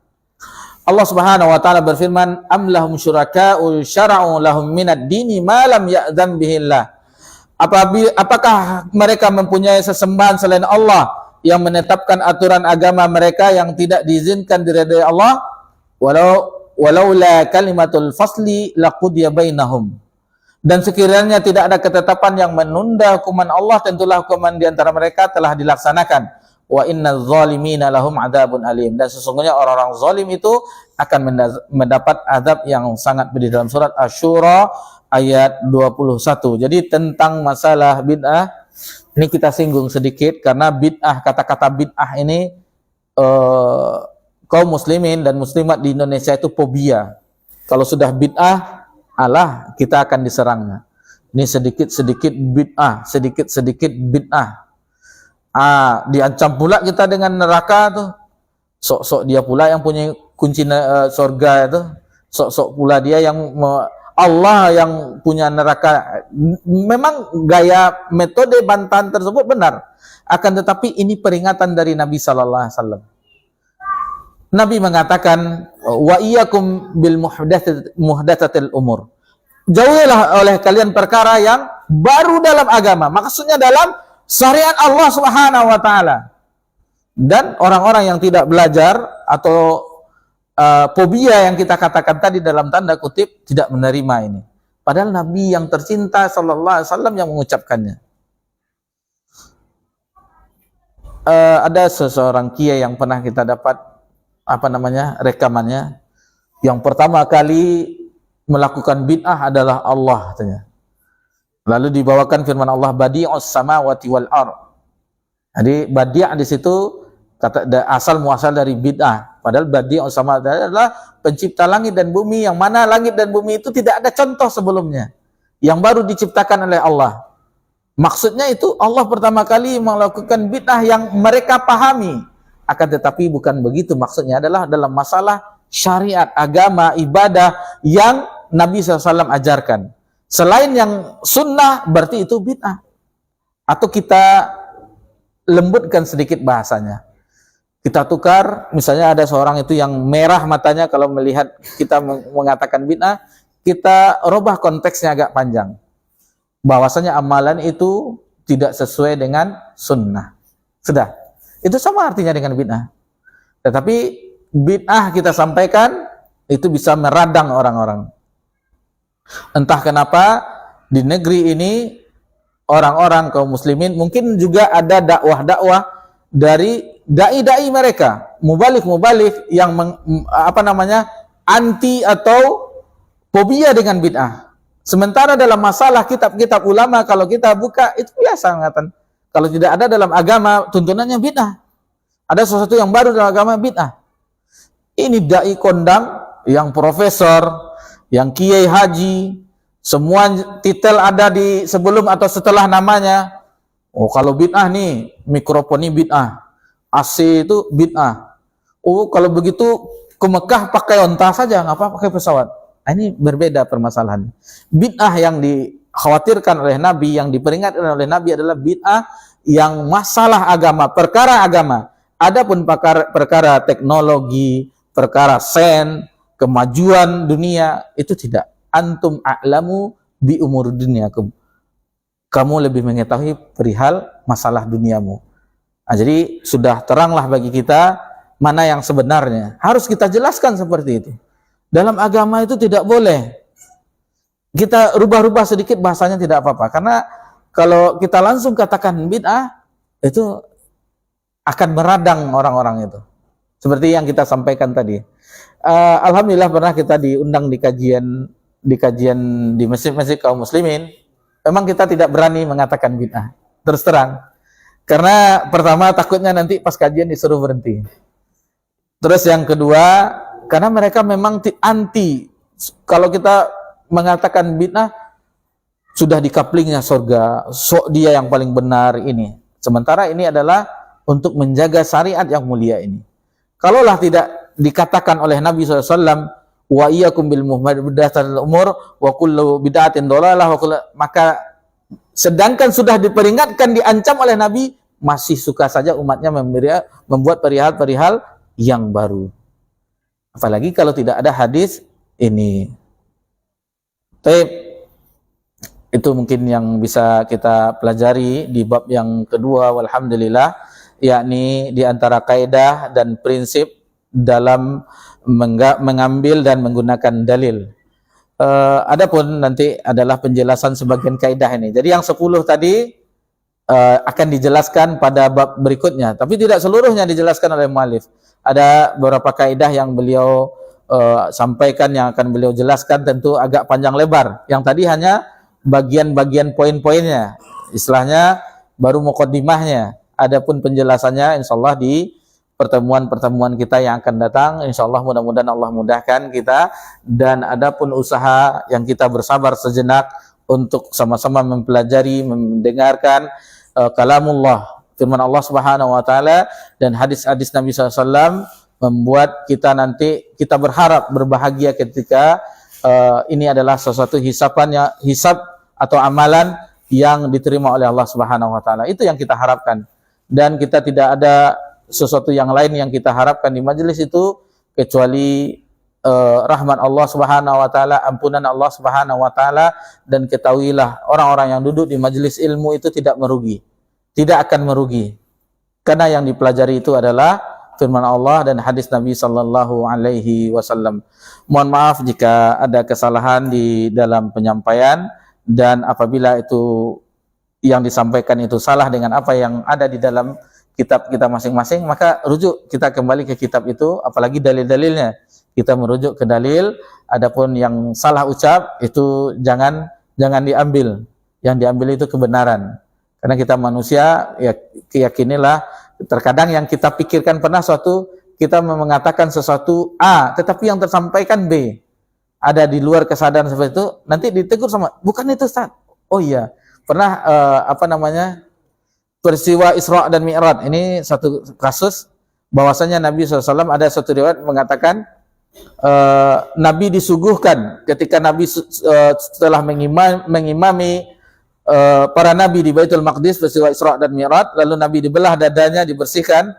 Allah Subhanahu wa taala berfirman, am lahum syuraka'u syara'u lahum minad dini ma lam ya'dzan bihillah. Apakah mereka mempunyai sesembahan selain Allah yang menetapkan aturan agama mereka yang tidak diizinkan diridai Allah? Walaula kalimatul fasli laqudiya bainahum. Dan sekiranya tidak ada ketetapan yang menunda hukuman Allah, tentulah hukuman di antara mereka telah dilaksanakan. Wa innadz zalimina lahum adzabun alim. Dan sesungguhnya orang-orang zalim itu akan mendapat azab yang sangat pedih. Dalam surat Asy-Syura ayat 21. Jadi tentang masalah bid'ah ini kita singgung sedikit karena bid'ah, kata-kata bid'ah ini kaum muslimin dan muslimat di Indonesia itu fobia. Kalau sudah bid'ah, alah kita akan diserangnya. Ini sedikit-sedikit bid'ah, sedikit-sedikit bid'ah. Diancam pula kita dengan neraka tuh. Sok-sok dia pula yang punya kunci surga itu. Sok-sok pula dia yang Allah yang punya neraka. Memang gaya metode bantahan tersebut benar. Akan tetapi ini peringatan dari Nabi sallallahu alaihi wasallam. Nabi mengatakan, wa iyyakum bil muhdatsatil umur. Jauhilah oleh kalian perkara yang baru dalam agama. Maksudnya dalam syariat Allah Subhanahu wa taala. Dan orang-orang yang tidak belajar atau fobia yang kita katakan tadi dalam tanda kutip tidak menerima ini. Padahal Nabi yang tercinta sallallahu alaihi wasallam yang mengucapkannya. Ada seseorang kiai yang pernah kita dapat rekamannya. Yang pertama kali melakukan bid'ah adalah Allah katanya. Lalu dibawakan firman Allah, badi'us samawati wal ardh. Jadi badi' di situ kata asal muasal dari bid'ah. Padahal badi'us samawati adalah pencipta langit dan bumi, yang mana langit dan bumi itu tidak ada contoh sebelumnya yang baru diciptakan oleh Allah. Maksudnya itu Allah pertama kali melakukan bid'ah yang mereka pahami. Akan tetapi bukan begitu, maksudnya adalah dalam masalah syariat, agama, ibadah yang Nabi SAW ajarkan. Selain yang sunnah berarti itu bid'ah. Atau kita lembutkan sedikit bahasanya. Kita tukar, misalnya ada seorang itu yang merah matanya kalau melihat kita mengatakan bid'ah, kita rubah konteksnya agak panjang. Bahwasanya amalan itu tidak sesuai dengan sunnah. Sudah. Itu sama artinya dengan bid'ah. Tetapi bid'ah kita sampaikan itu bisa meradang orang-orang. Entah kenapa di negeri ini orang-orang kaum muslimin mungkin juga ada dakwah-dakwah dari dai-dai mereka, mubalik-mubalik yang anti atau fobia dengan bid'ah. Sementara dalam masalah kitab-kitab ulama kalau kita buka itu biasa mengatakan kalau tidak ada dalam agama tuntunannya bid'ah. Ada sesuatu yang baru dalam agama bid'ah. Ini dai kondang yang profesor, yang kiai haji, semua titel ada di sebelum atau setelah namanya. Oh, kalau bid'ah nih, mikrofon ini bid'ah. AC itu bid'ah. Oh, kalau begitu ke Mekah pakai onta saja, nggak apa pakai pesawat. Nah, ini berbeda permasalahannya. Bid'ah yang dikhawatirkan oleh Nabi, yang diperingatkan oleh Nabi adalah bid'ah yang masalah agama, perkara agama. Adapun perkara teknologi, perkara sains, kemajuan dunia, itu tidak. Antum a'lamu bi umur dunyakum. Kamu lebih mengetahui perihal masalah duniamu. Nah, jadi sudah teranglah bagi kita mana yang sebenarnya. Harus kita jelaskan seperti itu. Dalam agama itu tidak boleh kita rubah-rubah sedikit bahasanya tidak apa-apa. Karena kalau kita langsung katakan bid'ah, itu akan meradang orang-orang itu. Seperti yang kita sampaikan tadi. Alhamdulillah pernah kita diundang di kajian di masjid-masjid kaum muslimin. Memang kita tidak berani mengatakan bid'ah. Terus terang. Karena pertama takutnya nanti pas kajian disuruh berhenti. Terus yang kedua, karena mereka memang anti. Kalau kita mengatakan bid'ah, sudah dikaplingnya surga, sok dia yang paling benar ini. Sementara ini adalah untuk menjaga syariat yang mulia ini. Kalaulah tidak dikatakan oleh Nabi SAW, wa iyyakum bil muhdatsatil umur wa kullu bid'atin dhalalah, maka sedangkan sudah diperingatkan, diancam oleh Nabi, masih suka saja umatnya membuat perihal-perihal yang baru. Apalagi kalau tidak ada hadis ini. Itu mungkin yang bisa kita pelajari di bab yang kedua, walhamdulillah, yakni di antara kaidah dan prinsip dalam mengambil dan menggunakan dalil. Adapun nanti adalah penjelasan sebagian kaidah ini. Jadi yang 10 tadi akan dijelaskan pada bab berikutnya, tapi tidak seluruhnya dijelaskan oleh muallif. Ada beberapa kaidah yang beliau sampaikan, yang akan beliau jelaskan tentu agak panjang lebar. Yang tadi hanya bagian-bagian poin-poinnya, istilahnya baru muqaddimahnya. Adapun penjelasannya insyaallah di pertemuan-pertemuan kita yang akan datang, insyaallah mudah-mudahan Allah mudahkan kita. Dan adapun usaha yang kita bersabar sejenak untuk sama-sama mempelajari, mendengarkan kalamullah, firman Allah Subhanahu wa taala dan hadis-hadis Nabi SAW, membuat kita nanti kita berharap berbahagia ketika ini adalah sesuatu hisab atau amalan yang diterima oleh Allah Subhanahu wa taala. Itu yang kita harapkan. Dan kita tidak ada sesuatu yang lain yang kita harapkan di majelis itu kecuali rahmat Allah Subhanahu wa taala, ampunan Allah Subhanahu wa taala. Dan ketahuilah, orang-orang yang duduk di majelis ilmu itu tidak merugi. Tidak akan merugi. Karena yang dipelajari itu adalah firman Allah dan hadis Nabi sallallahu alaihi wasallam. Mohon maaf jika ada kesalahan di dalam penyampaian, dan apabila itu yang disampaikan itu salah dengan apa yang ada di dalam kitab kita masing-masing, maka rujuk kita kembali ke kitab itu, apalagi dalil-dalilnya. Kita merujuk ke dalil. Adapun yang salah ucap itu jangan diambil. Yang diambil itu kebenaran. Karena kita manusia, ya yakinilah, terkadang yang kita pikirkan pernah kita mengatakan sesuatu A, tetapi yang tersampaikan B. ada di luar kesadaran seperti itu, nanti ditegur sama, bukan itu Ustaz. Oh iya, pernah peristiwa Isra dan Mi'raj. Ini satu kasus bahwasanya Nabi SAW ada satu riwayat mengatakan Nabi disuguhkan ketika Nabi setelah mengimami para nabi di Baitul Maqdis peristiwa Isra dan Mi'raj, lalu Nabi dibelah dadanya, dibersihkan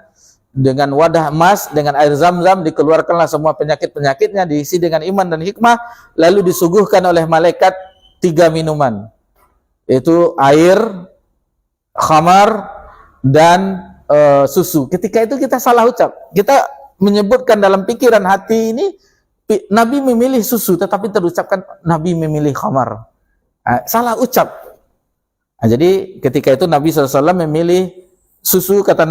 dengan wadah emas, dengan air zam-zam, dikeluarkanlah semua penyakit-penyakitnya, diisi dengan iman dan hikmah, lalu disuguhkan oleh malaikat 3 minuman, yaitu air, khamar, dan susu. Ketika itu kita salah ucap, kita menyebutkan dalam pikiran hati ini Nabi memilih susu, tetapi terucapkan Nabi memilih khamar. Salah ucap. Jadi ketika itu Nabi SAW memilih susu, kata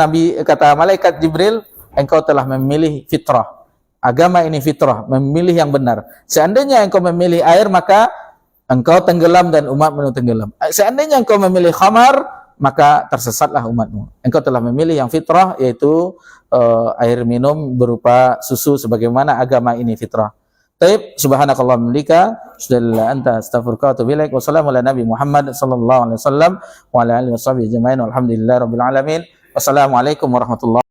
malaikat Jibril, engkau telah memilih fitrah. Agama ini fitrah, memilih yang benar. Seandainya engkau memilih air, maka engkau tenggelam dan umatmu tenggelam. Seandainya engkau memilih khamar, maka tersesatlah umatmu. Engkau telah memilih yang fitrah, yaitu air minum berupa susu, sebagaimana agama ini fitrah. Taib, subhanakallahumma bihamdika, asyhadu an la ilaha illa anta, astaghfiruka wa atubu ilaik. Wassalamu ala nabi Muhammad sallallahu alaihi wasallam wa ala alihi washabihi ajma'in. Walhamdulillahirabbil alamin. Wassalamualaikum warahmatullahi